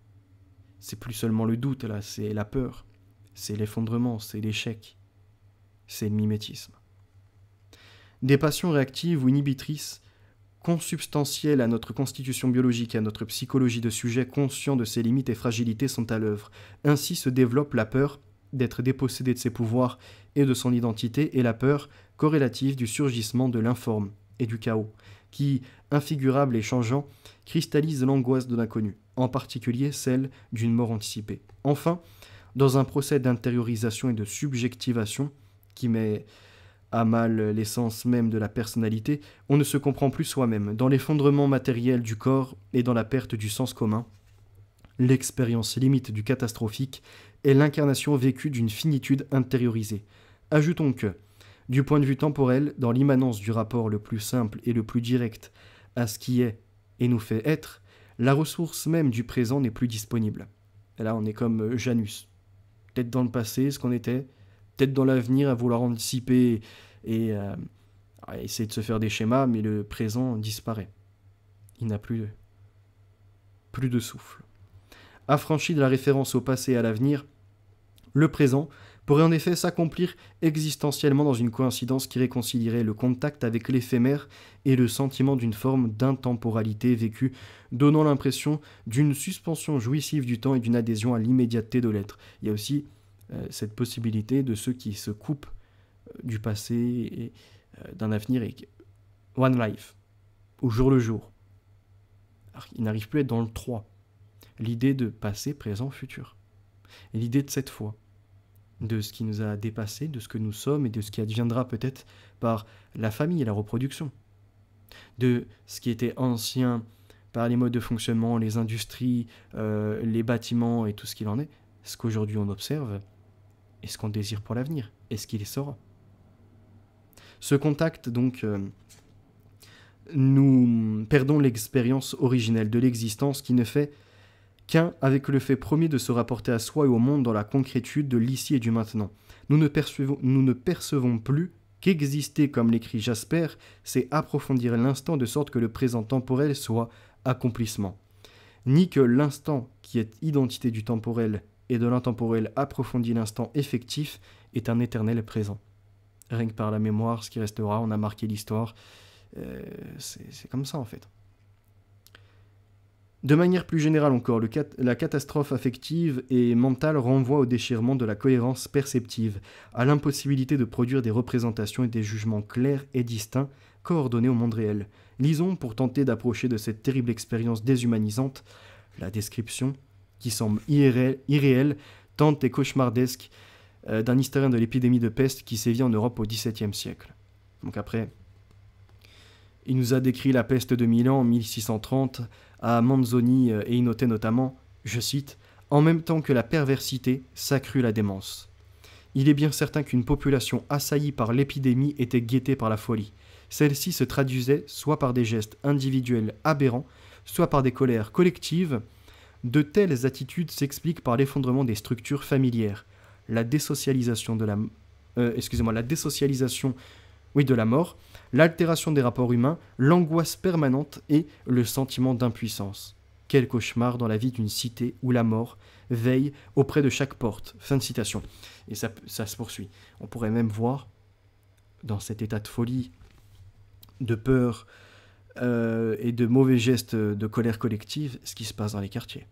c'est plus seulement le doute, là, c'est la peur, c'est l'effondrement, c'est l'échec, c'est le mimétisme. Des passions réactives ou inhibitrices, consubstantielles à notre constitution biologique et à notre psychologie de sujet conscient de ses limites et fragilités sont à l'œuvre. Ainsi se développe la peur d'être dépossédé de ses pouvoirs et de son identité, et la peur corrélative du surgissement de l'informe et du chaos, qui, infigurable et changeant, cristallise l'angoisse de l'inconnu, en particulier celle d'une mort anticipée. Enfin, dans un procès d'intériorisation et de subjectivation qui met à mal l'essence même de la personnalité, on ne se comprend plus soi-même. Dans l'effondrement matériel du corps et dans la perte du sens commun, l'expérience limite du catastrophique est l'incarnation vécue d'une finitude intériorisée. Ajoutons que, du point de vue temporel, dans l'immanence du rapport le plus simple et le plus direct à ce qui est et nous fait être, la ressource même du présent n'est plus disponible. Et là, on est comme Janus. Peut-être dans le passé, ce qu'on était, peut-être dans l'avenir, à vouloir anticiper et à essayer de se faire des schémas, mais le présent disparaît. Il n'a plus de souffle. Affranchi de la référence au passé et à l'avenir, le présent pourrait en effet s'accomplir existentiellement dans une coïncidence qui réconcilierait le contact avec l'éphémère et le sentiment d'une forme d'intemporalité vécue, donnant l'impression d'une suspension jouissive du temps et d'une adhésion à l'immédiateté de l'être. Il y a aussi cette possibilité de ceux qui se coupent du passé et d'un avenir et one life, au jour le jour. Alors, ils n'arrivent plus à être dans le 3. L'idée de passé, présent, futur. Et l'idée de cette foi, de ce qui nous a dépassé, de ce que nous sommes et de ce qui adviendra peut-être par la famille et la reproduction. De ce qui était ancien par les modes de fonctionnement, les industries, les bâtiments et tout ce qu'il en est, ce qu'aujourd'hui on observe et ce qu'on désire pour l'avenir, et ce qu'il y sera. Ce contact, donc, nous perdons l'expérience originelle de l'existence qui ne fait qu'un avec le fait premier de se rapporter à soi et au monde dans la concrétude de l'ici et du maintenant. Nous ne percevons plus qu'exister, comme l'écrit Jasper, c'est approfondir l'instant de sorte que le présent temporel soit accomplissement. Ni que l'instant, qui est identité du temporel et de l'intemporel approfondit l'instant effectif, est un éternel présent. Rien que par la mémoire, ce qui restera, on a marqué l'histoire. C'est comme ça en fait. De manière plus générale encore, la catastrophe affective et mentale renvoie au déchirement de la cohérence perceptive, à l'impossibilité de produire des représentations et des jugements clairs et distincts, coordonnés au monde réel. Lisons, pour tenter d'approcher de cette terrible expérience déshumanisante, la description, qui semble irréelle, tente et cauchemardesque, d'un historien de l'épidémie de peste qui sévit en Europe au XVIIe siècle. Donc après, il nous a décrit la peste de Milan en 1630, à Manzoni et il notait notamment, je cite, « En même temps que la perversité s'accrut la démence. Il est bien certain qu'une population assaillie par l'épidémie était guettée par la folie. Celle-ci se traduisait soit par des gestes individuels aberrants, soit par des colères collectives. De telles attitudes s'expliquent par l'effondrement des structures familières, la désocialisation de la désocialisation, oui, de la mort, l'altération des rapports humains, l'angoisse permanente et le sentiment d'impuissance. Quel cauchemar dans la vie d'une cité où la mort veille auprès de chaque porte. Fin de citation. Et ça se poursuit. On pourrait même voir, dans cet état de folie, de peur et de mauvais gestes de colère collective, ce qui se passe dans les quartiers.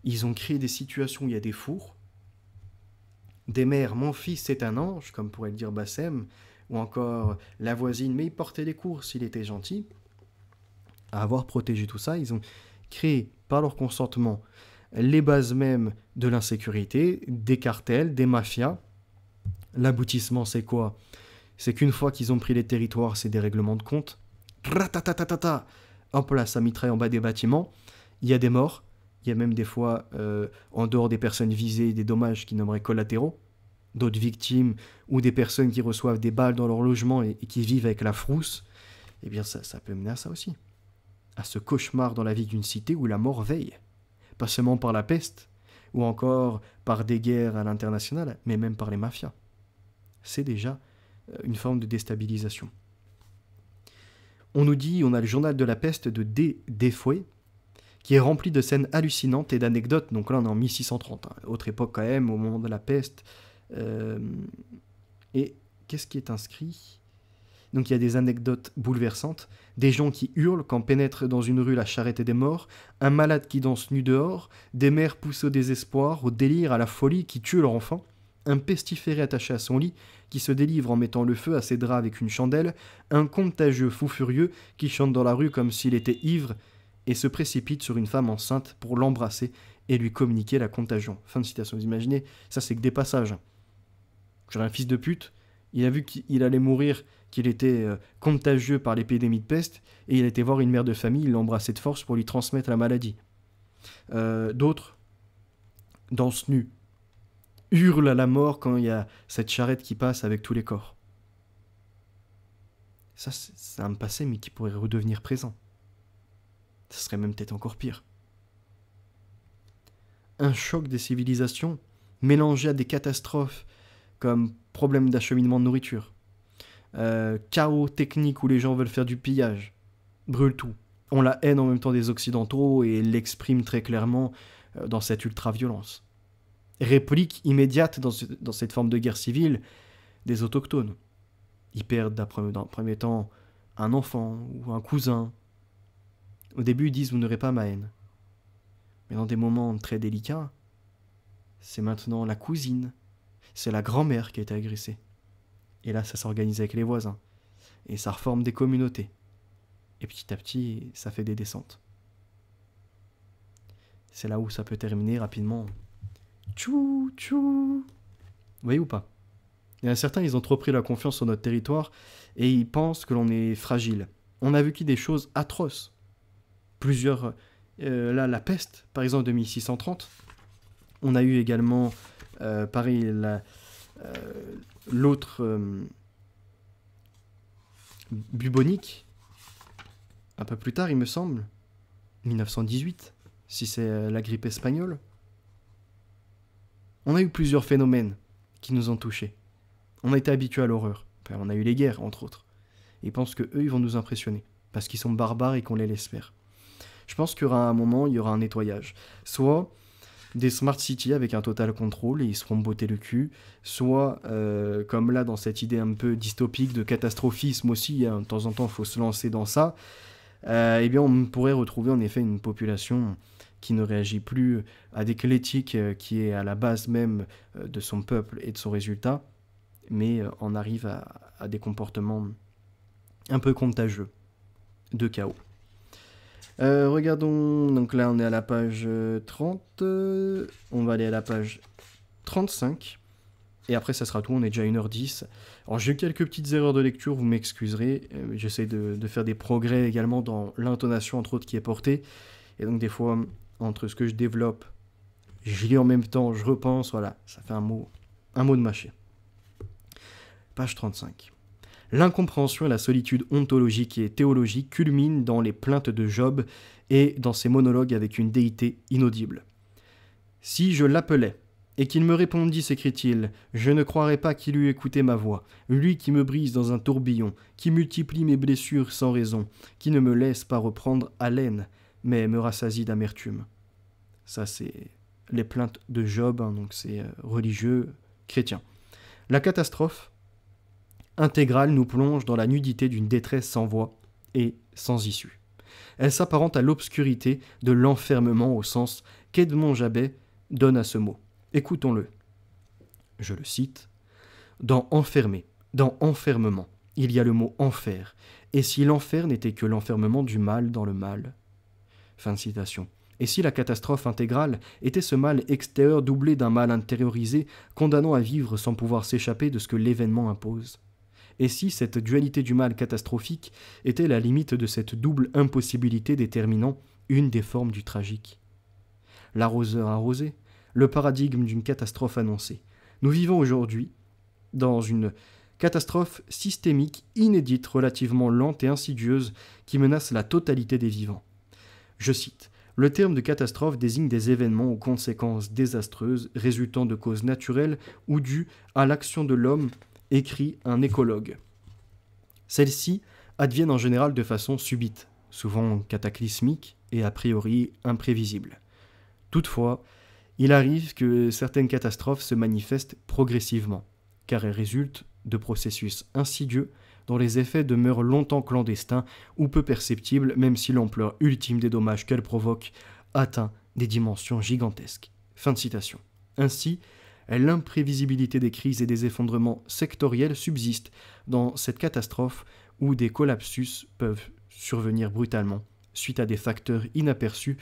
Ils ont créé des situations où il y a des fours, des mères, mon fils c'est un ange, comme pourrait le dire Bassem, ou encore la voisine, mais il portait les courses, il était gentil. À avoir protégé tout ça, ils ont créé par leur consentement les bases même de l'insécurité, des cartels, des mafias. L'aboutissement c'est quoi? C'est qu'une fois qu'ils ont pris les territoires, c'est des règlements de compte. Ratatatatata. Hop là, ça mitraille en bas des bâtiments. Il y a des morts. Il y a même des fois, en dehors des personnes visées, des dommages qui nommeraient collatéraux. D'autres victimes ou des personnes qui reçoivent des balles dans leur logement et qui vivent avec la frousse. Eh bien, ça peut mener à ça aussi. À ce cauchemar dans la vie d'une cité où la mort veille. Pas seulement par la peste, ou encore par des guerres à l'international, mais même par les mafias. C'est déjà une forme de déstabilisation. On nous dit, on a le journal de la peste de Defoe, qui est rempli de scènes hallucinantes et d'anecdotes. Donc là, on est en 1630, autre époque quand même, au moment de la peste. Et qu'est-ce qui est inscrit ? Donc il y a des anecdotes bouleversantes, des gens qui hurlent quand pénètrent dans une rue la charrette des morts, un malade qui danse nu dehors, des mères poussées au désespoir, au délire, à la folie, qui tuent leur enfant, un pestiféré attaché à son lit, qui se délivre en mettant le feu à ses draps avec une chandelle, un contagieux fou furieux qui chante dans la rue comme s'il était ivre et se précipite sur une femme enceinte pour l'embrasser et lui communiquer la contagion. Fin de citation. Vous imaginez, ça c'est que des passages. J'aurais un fils de pute, il a vu qu'il allait mourir, qu'il était contagieux par l'épidémie de peste, et il a été voir une mère de famille, il l'a embrassé de force pour lui transmettre la maladie. D'autres dansent nus, hurlent à la mort quand il y a cette charrette qui passe avec tous les corps. Ça, c'est un passé, mais qui pourrait redevenir présent. Ça serait même peut-être encore pire. Un choc des civilisations mélangé à des catastrophes comme problème d'acheminement de nourriture, chaos technique où les gens veulent faire du pillage, brûlent tout, ont la haine en même temps des Occidentaux et l'expriment très clairement dans cette ultra-violence. Réplique immédiate dans cette forme de guerre civile des autochtones. Ils perdent dans le premier temps un enfant ou un cousin. Au début, ils disent « vous n'aurez pas ma haine ». Mais dans des moments très délicats, c'est maintenant la cousine, c'est la grand-mère qui a été agressée. Et là, ça s'organise avec les voisins. Et ça reforme des communautés. Et petit à petit, ça fait des descentes. C'est là où ça peut terminer rapidement. Tchou, tchou. Vous voyez ou pas ? Il y en a certains, ils ont trop pris la confiance sur notre territoire et ils pensent que l'on est fragile. On a vécu des choses atroces. Plusieurs... là, la peste, par exemple, de 1630. On a eu également, pareil, l'autre bubonique, un peu plus tard, il me semble, 1918, si c'est la grippe espagnole. On a eu plusieurs phénomènes qui nous ont touchés. On a été habitués à l'horreur. Enfin, on a eu les guerres, entre autres. Ils pensent qu'eux, ils vont nous impressionner, parce qu'ils sont barbares et qu'on les laisse faire. Je pense qu'il y aura un moment, il y aura un nettoyage. Soit des smart cities avec un total contrôle et ils se feront botter le cul, soit, comme là, dans cette idée un peu dystopique de catastrophisme aussi, hein, de temps en temps, il faut se lancer dans ça, eh bien, on pourrait retrouver en effet une population qui ne réagit plus avec l'éthique qui est à la base même de son peuple et de son résultat, mais on arrive à des comportements un peu contagieux de chaos. Regardons, donc là on est à la page 30, on va aller à la page 35, et après ça sera tout, on est déjà à 1h10. Alors j'ai eu quelques petites erreurs de lecture, vous m'excuserez, j'essaie de faire des progrès également dans l'intonation entre autres qui est portée, et donc des fois, entre ce que je développe, je lis en même temps, je repense, voilà, ça fait un mot Un mot de Maché. Page 35. L'incompréhension et la solitude ontologique et théologique culminent dans les plaintes de Job et dans ses monologues avec une déité inaudible. « Si je l'appelais, et qu'il me répondit, s'écrie-t-il, je ne croirais pas qu'il eût écouté ma voix, lui qui me brise dans un tourbillon, qui multiplie mes blessures sans raison, qui ne me laisse pas reprendre haleine, mais me rassasie d'amertume. » Ça, c'est les plaintes de Job, hein, donc c'est religieux chrétien. La catastrophe intégrale nous plonge dans la nudité d'une détresse sans voix et sans issue. Elle s'apparente à l'obscurité de l'enfermement au sens qu'Edmond Jabet donne à ce mot. Écoutons-le. Je le cite. « Dans enfermer, dans enfermement, il y a le mot enfer, et si l'enfer n'était que l'enfermement du mal dans le mal. » Fin de citation. Et si la catastrophe intégrale était ce mal extérieur doublé d'un mal intériorisé, condamnant à vivre sans pouvoir s'échapper de ce que l'événement impose? Et si cette dualité du mal catastrophique était la limite de cette double impossibilité déterminant une des formes du tragique? L'arroseur arrosé, le paradigme d'une catastrophe annoncée. Nous vivons aujourd'hui dans une catastrophe systémique inédite, relativement lente et insidieuse, qui menace la totalité des vivants. Je cite. Le terme de catastrophe désigne des événements aux conséquences désastreuses résultant de causes naturelles ou dues à l'action de l'homme, écrit un écologue. Celles-ci adviennent en général de façon subite, souvent cataclysmique et a priori imprévisible. Toutefois, il arrive que certaines catastrophes se manifestent progressivement, car elles résultent de processus insidieux dont les effets demeurent longtemps clandestins ou peu perceptibles, même si l'ampleur ultime des dommages qu'elles provoquent atteint des dimensions gigantesques. Fin de citation. Ainsi, l'imprévisibilité des crises et des effondrements sectoriels subsiste dans cette catastrophe où des collapsus peuvent survenir brutalement suite à des facteurs inaperçus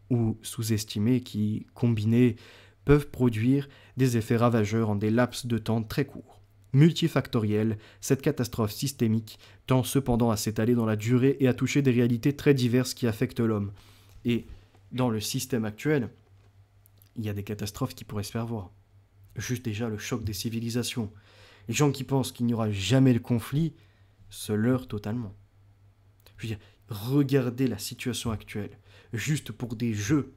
ou sous-estimés qui, combinés, peuvent produire des effets ravageurs en des laps de temps très courts. Multifactorielle, cette catastrophe systémique tend cependant à s'étaler dans la durée et à toucher des réalités très diverses qui affectent l'homme. Et dans le système actuel, il y a des catastrophes qui pourraient se faire voir. Juste déjà le choc des civilisations. Les gens qui pensent qu'il n'y aura jamais de conflit se leurrent totalement. Je veux dire, regardez la situation actuelle, juste pour des jeux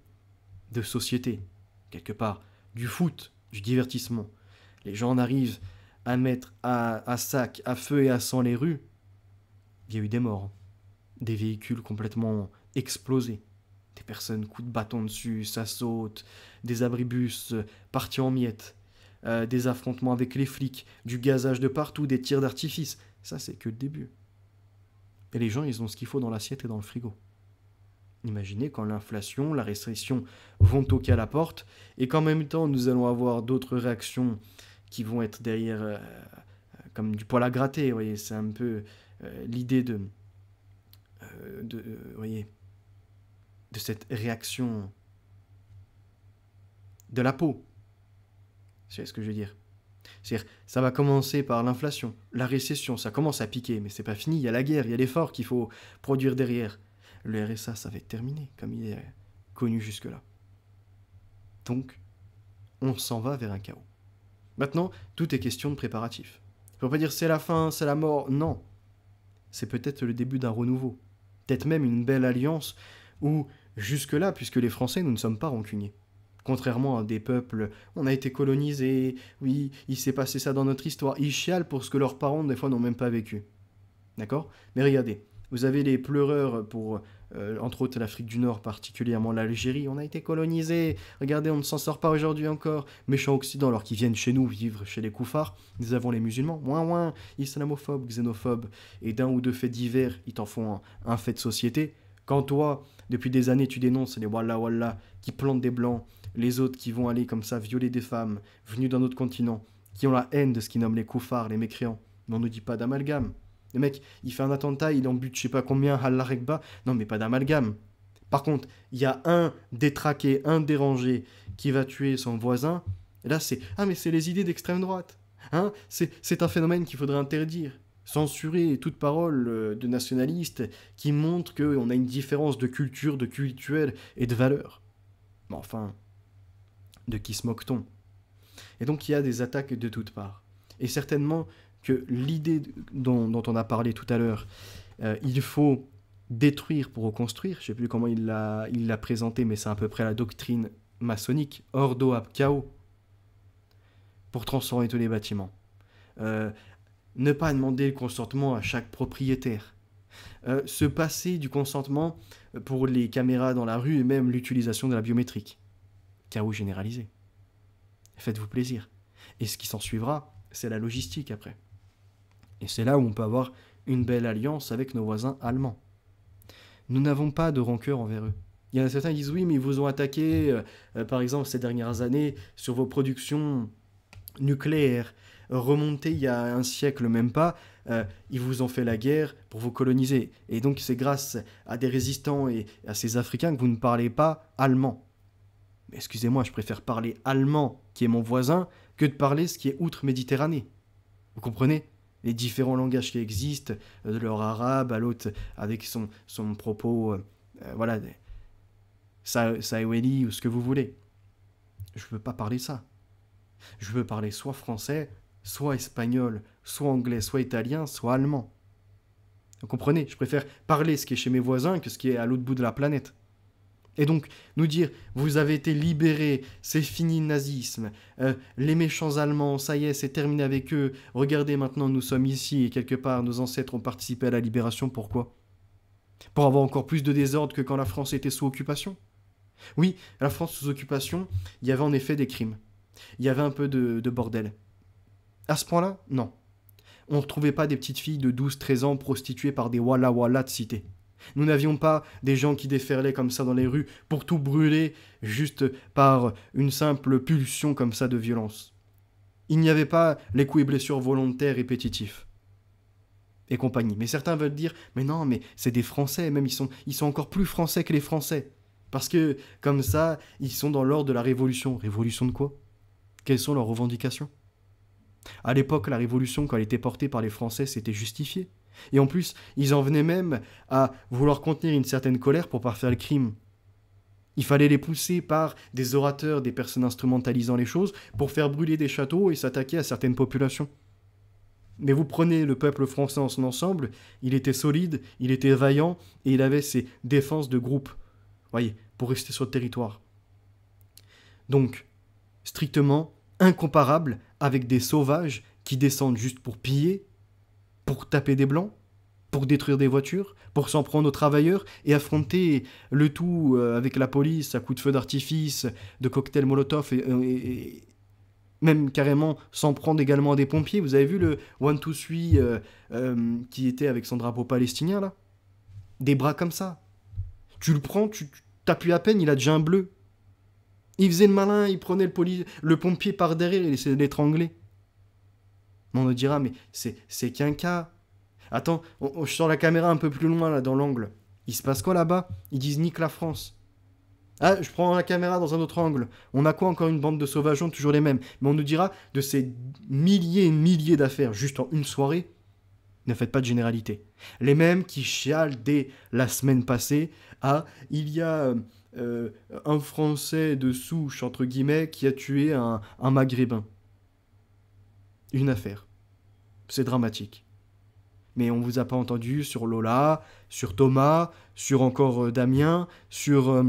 de société, quelque part, du foot, du divertissement. Les gens en arrivent à mettre à sac, à feu et à sang les rues. Il y a eu des morts, des véhicules complètement explosés, des personnes coups de bâton dessus, ça saute, des abribus partis en miettes, des affrontements avec les flics, du gazage de partout, des tirs d'artifice. Ça, c'est que le début. Et les gens, ils ont ce qu'il faut dans l'assiette et dans le frigo. Imaginez quand l'inflation, la récession vont toquer à la porte et qu'en même temps, nous allons avoir d'autres réactions qui vont être derrière comme du poil à gratter. Vous voyez, c'est un peu l'idée de cette réaction de la peau. C'est ce que je veux dire. C'est-à-dire, ça va commencer par l'inflation, la récession, ça commence à piquer, mais c'est pas fini, il y a la guerre, il y a l'effort qu'il faut produire derrière. Le RSA, ça va être terminé, comme il est connu jusque-là. Donc, on s'en va vers un chaos. Maintenant, tout est question de préparatifs. Il ne faut pas dire c'est la fin, c'est la mort, non. C'est peut-être le début d'un renouveau. Peut-être même une belle alliance où, jusque-là, puisque les Français, nous ne sommes pas rancuniers. Contrairement à des peuples, on a été colonisés, oui, il s'est passé ça dans notre histoire. Ils chialent pour ce que leurs parents, des fois, n'ont même pas vécu. D'accord ? Mais regardez, vous avez les pleureurs pour, entre autres, l'Afrique du Nord, particulièrement l'Algérie. On a été colonisés, regardez, on ne s'en sort pas aujourd'hui encore. Méchant Occident, alors qu'ils viennent chez nous vivre chez les koufars. Nous avons les musulmans, ouin, islamophobes, xénophobes. Et d'un ou deux faits divers, ils t'en font un fait de société. Quand toi, depuis des années, tu dénonces les wallah qui plantent des blancs, les autres qui vont aller comme ça violer des femmes venues d'un autre continent, qui ont la haine de ce qu'ils nomment les koufars, les mécréants. Mais on ne dit pas d'amalgame. Le mec, il fait un attentat, il en bute je sais pas combien, Allah Rekba. Non, mais pas d'amalgame. Par contre, il y a un détraqué, un dérangé qui va tuer son voisin. Et là, c'est « Ah, mais c'est les idées d'extrême droite. Hein, c'est un phénomène qu'il faudrait interdire. Censurer toute parole de nationaliste qui montre qu'on a une différence de culture, de cultuel et de valeur. » Mais enfin, de qui se moque-t-on ? Et donc il y a des attaques de toutes parts. Et certainement que l'idée dont on a parlé tout à l'heure, il faut détruire pour reconstruire, je ne sais plus comment il l'a présenté, mais c'est à peu près la doctrine maçonnique, ordo ab chao, pour transformer tous les bâtiments. Ne pas demander le consentement à chaque propriétaire. Se passer du consentement pour les caméras dans la rue et même l'utilisation de la biométrique. Chaos généralisé. Faites-vous plaisir. Et ce qui s'en suivra, c'est la logistique après. Et c'est là où on peut avoir une belle alliance avec nos voisins allemands. Nous n'avons pas de rancœur envers eux. Il y en a certains qui disent oui, mais ils vous ont attaqué, par exemple, ces dernières années, sur vos productions nucléaires, remontées il y a un siècle même pas, ils vous ont fait la guerre pour vous coloniser. Et donc c'est grâce à des résistants et à ces Africains que vous ne parlez pas allemand. Mais excusez-moi, je préfère parler allemand, qui est mon voisin, que de parler ce qui est outre-Méditerranée. Vous comprenez ? Les différents langages qui existent, de leur arabe à l'autre avec son propos, voilà, Saheli ou ce que vous voulez. Je ne veux pas parler ça. Je veux parler soit français, soit espagnol, soit anglais, soit italien, soit allemand. Vous comprenez ? Je préfère parler ce qui est chez mes voisins que ce qui est à l'autre bout de la planète. Et donc, nous dire, vous avez été libérés, c'est fini le nazisme, les méchants Allemands, ça y est, c'est terminé avec eux, regardez maintenant, nous sommes ici, et quelque part, nos ancêtres ont participé à la libération, pourquoi ? Pour avoir encore plus de désordre que quand la France était sous occupation ? Oui, la France sous occupation, il y avait en effet des crimes, il y avait un peu de bordel. À ce point-là, non. On ne retrouvait pas des petites filles de 12-13 ans prostituées par des walla-walla de cité. Nous n'avions pas des gens qui déferlaient comme ça dans les rues pour tout brûler juste par une simple pulsion comme ça de violence. Il n'y avait pas les coups et blessures volontaires répétitifs. Et compagnie. Mais certains veulent dire, mais non, mais c'est des Français, même ils sont encore plus Français que les Français. Parce que, comme ça, ils sont dans l'ordre de la Révolution. Révolution de quoi ? Quelles sont leurs revendications ? À l'époque, la Révolution, quand elle était portée par les Français, c'était justifié. Et en plus, ils en venaient même à vouloir contenir une certaine colère pour parfaire le crime. Il fallait les pousser par des orateurs, des personnes instrumentalisant les choses, pour faire brûler des châteaux et s'attaquer à certaines populations. Mais vous prenez le peuple français en son ensemble, il était solide, il était vaillant, et il avait ses défenses de groupe, voyez, pour rester sur le territoire. Donc, strictement incomparable avec des sauvages qui descendent juste pour piller, pour taper des blancs, pour détruire des voitures, pour s'en prendre aux travailleurs et affronter le tout avec la police à coups de feu d'artifice, de cocktails Molotov et même carrément s'en prendre également à des pompiers. Vous avez vu le 1-2-3 qui était avec son drapeau palestinien là ? Des bras comme ça. Tu le prends, tu t'appuies à peine, il a déjà un bleu. Il faisait le malin, il prenait le pompier par derrière et il essayait de l'étrangler. On me dira, mais c'est qu'un cas. Attends, je sors la caméra un peu plus loin, là, dans l'angle. Il se passe quoi, là-bas ? Ils disent « nique la France ». Ah, je prends la caméra dans un autre angle. On a quoi encore ? Une bande de sauvageons, toujours les mêmes. Mais on nous dira, de ces milliers et milliers d'affaires, juste en une soirée, ne faites pas de généralité. Les mêmes qui chialent dès la semaine passée, il y a un Français de souche, entre guillemets, qui a tué un Maghrébin. Une affaire. C'est dramatique. Mais on vous a pas entendu sur Lola, sur Thomas, sur encore Damien, sur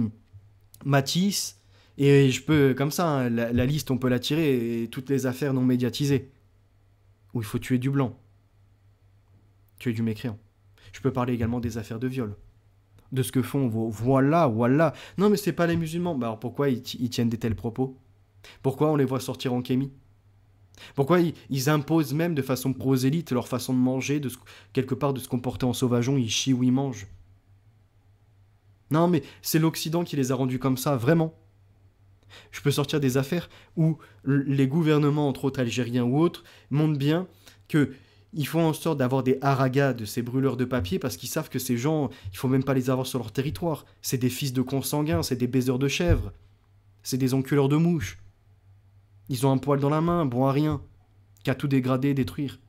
Matisse, et je peux, comme ça, hein, la liste on peut la tirer, et toutes les affaires non médiatisées, où il faut tuer du blanc, tuer du mécréant. Je peux parler également des affaires de viol, de ce que font vos voilà. Non mais c'est pas les musulmans, bah alors pourquoi ils tiennent des tels propos ? Pourquoi on les voit sortir en kémie ? Pourquoi ils imposent même de façon prosélyte leur façon de manger, quelque part de se comporter en sauvageon, ils chient ou ils mangent ? Non mais c'est l'Occident qui les a rendus comme ça, vraiment. Je peux sortir des affaires où les gouvernements, entre autres algériens ou autres, montrent bien qu'ils font en sorte d'avoir des haragas de ces brûleurs de papier parce qu'ils savent que ces gens, il faut même pas les avoir sur leur territoire. C'est des fils de consanguins, c'est des baiseurs de chèvres, c'est des enculeurs de mouches. Ils ont un poil dans la main, bon à rien, qu'à tout dégrader et détruire.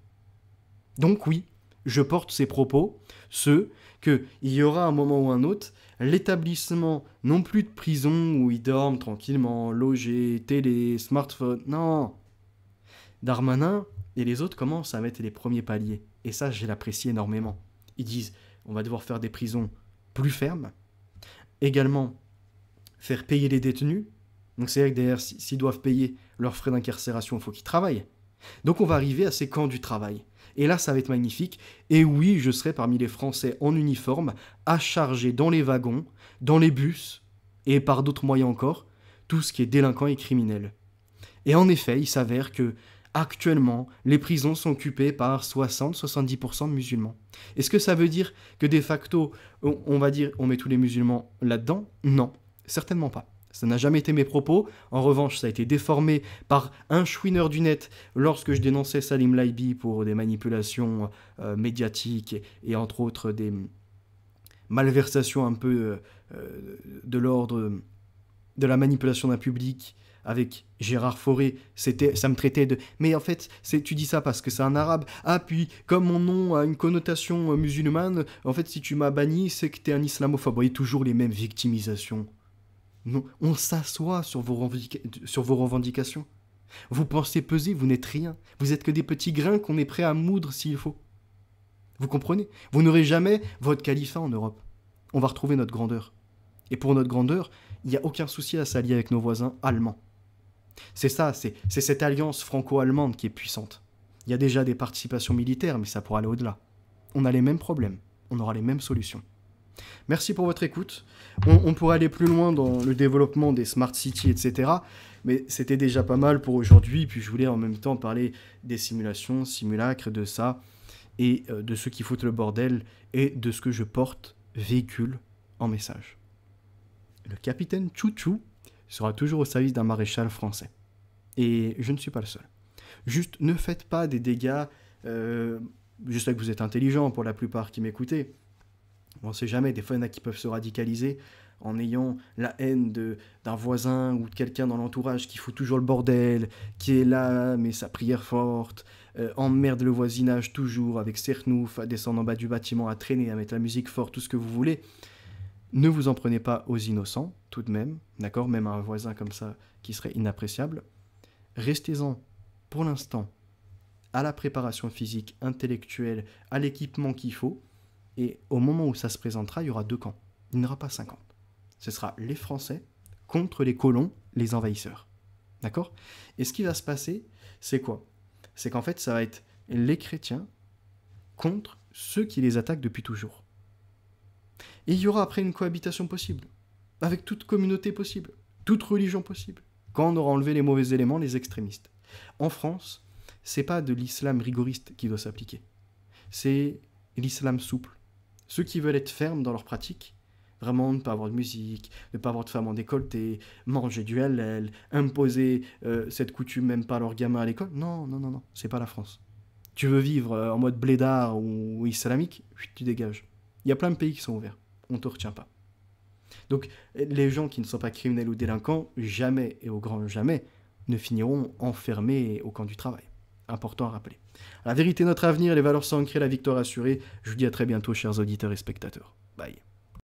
Donc oui, je porte ces propos, ceux qu'il y aura un moment ou un autre, l'établissement non plus de prison où ils dorment tranquillement, logés, télé, smartphone, non. Darmanin et les autres commencent à mettre les premiers paliers. Et ça, je l'apprécie énormément. Ils disent, on va devoir faire des prisons plus fermes. Également, faire payer les détenus. Donc c'est vrai que derrière, s'ils doivent payer leurs frais d'incarcération, il faut qu'ils travaillent. Donc on va arriver à ces camps du travail. Et là, ça va être magnifique. Et oui, je serai parmi les Français en uniforme, à charger dans les wagons, dans les bus, et par d'autres moyens encore, tout ce qui est délinquant et criminel. Et en effet, il s'avère que actuellement, les prisons sont occupées par 60-70% de musulmans. Est-ce que ça veut dire que de facto, on va dire, on met tous les musulmans là-dedans? Non, certainement pas. Ça n'a jamais été mes propos. En revanche, ça a été déformé par un chouineur du net lorsque je dénonçais Salim Laibi pour des manipulations médiatiques et entre autres des malversations un peu de l'ordre de la manipulation d'un public avec Gérard Fauré, ça me traitait de... Mais en fait, tu dis ça parce que c'est un arabe. Ah, puis, comme mon nom a une connotation musulmane, en fait, si tu m'as banni, c'est que t'es un islamophobe. Vous voyez, toujours les mêmes victimisations. Non, on s'assoit sur vos revendications. Vous pensez peser, vous n'êtes rien. Vous êtes que des petits grains qu'on est prêt à moudre s'il faut. Vous comprenez? Vous n'aurez jamais votre califat en Europe. On va retrouver notre grandeur. Et pour notre grandeur, il n'y a aucun souci à s'allier avec nos voisins allemands. C'est ça, c'est cette alliance franco-allemande qui est puissante. Il y a déjà des participations militaires, mais ça pourra aller au-delà. On a les mêmes problèmes, on aura les mêmes solutions. Merci pour votre écoute. On pourrait aller plus loin dans le développement des smart cities, etc. Mais c'était déjà pas mal pour aujourd'hui. Puis je voulais en même temps parler des simulations, simulacres, de ça, et de ceux qui foutent le bordel, et de ce que je porte, véhicule, en message. Le capitaine Chouchou sera toujours au service d'un maréchal français. Et je ne suis pas le seul. Juste, ne faites pas des dégâts. Je sais que vous êtes intelligents pour la plupart qui m'écoutez. On ne sait jamais, des fois il y en a qui peuvent se radicaliser en ayant la haine d'un voisin ou de quelqu'un dans l'entourage qui fout toujours le bordel, qui est là, mais sa prière forte, emmerde le voisinage toujours avec Sernouf, à descendre en bas du bâtiment, à traîner, à mettre la musique forte, tout ce que vous voulez. Ne vous en prenez pas aux innocents, tout de même, d'accord, même à un voisin comme ça qui serait inappréciable. Restez-en, pour l'instant, à la préparation physique, intellectuelle, à l'équipement qu'il faut, et au moment où ça se présentera, il y aura 2 camps. Il n'y en aura pas 50. Ce sera les Français contre les colons, les envahisseurs. D'accord? Et ce qui va se passer, c'est quoi? C'est qu'en fait, ça va être les chrétiens contre ceux qui les attaquent depuis toujours. Et il y aura après une cohabitation possible, avec toute communauté possible, toute religion possible, quand on aura enlevé les mauvais éléments, les extrémistes. En France, c'est pas de l'islam rigoriste qui doit s'appliquer, c'est l'islam souple. Ceux qui veulent être fermes dans leur pratique, vraiment ne pas avoir de musique, ne pas avoir de femmes en décolleté, manger du halal, imposer cette coutume même pas à leurs gamins à l'école, non, c'est pas la France. Tu veux vivre en mode blédard ou islamique, tu dégages. Il y a plein de pays qui sont ouverts. On ne te retient pas. Donc, les gens qui ne sont pas criminels ou délinquants, jamais et au grand jamais, ne finiront enfermés au camp du travail. Important à rappeler. La vérité est notre avenir, les valeurs sont ancrées, la victoire assurée. Je vous dis à très bientôt, chers auditeurs et spectateurs. Bye.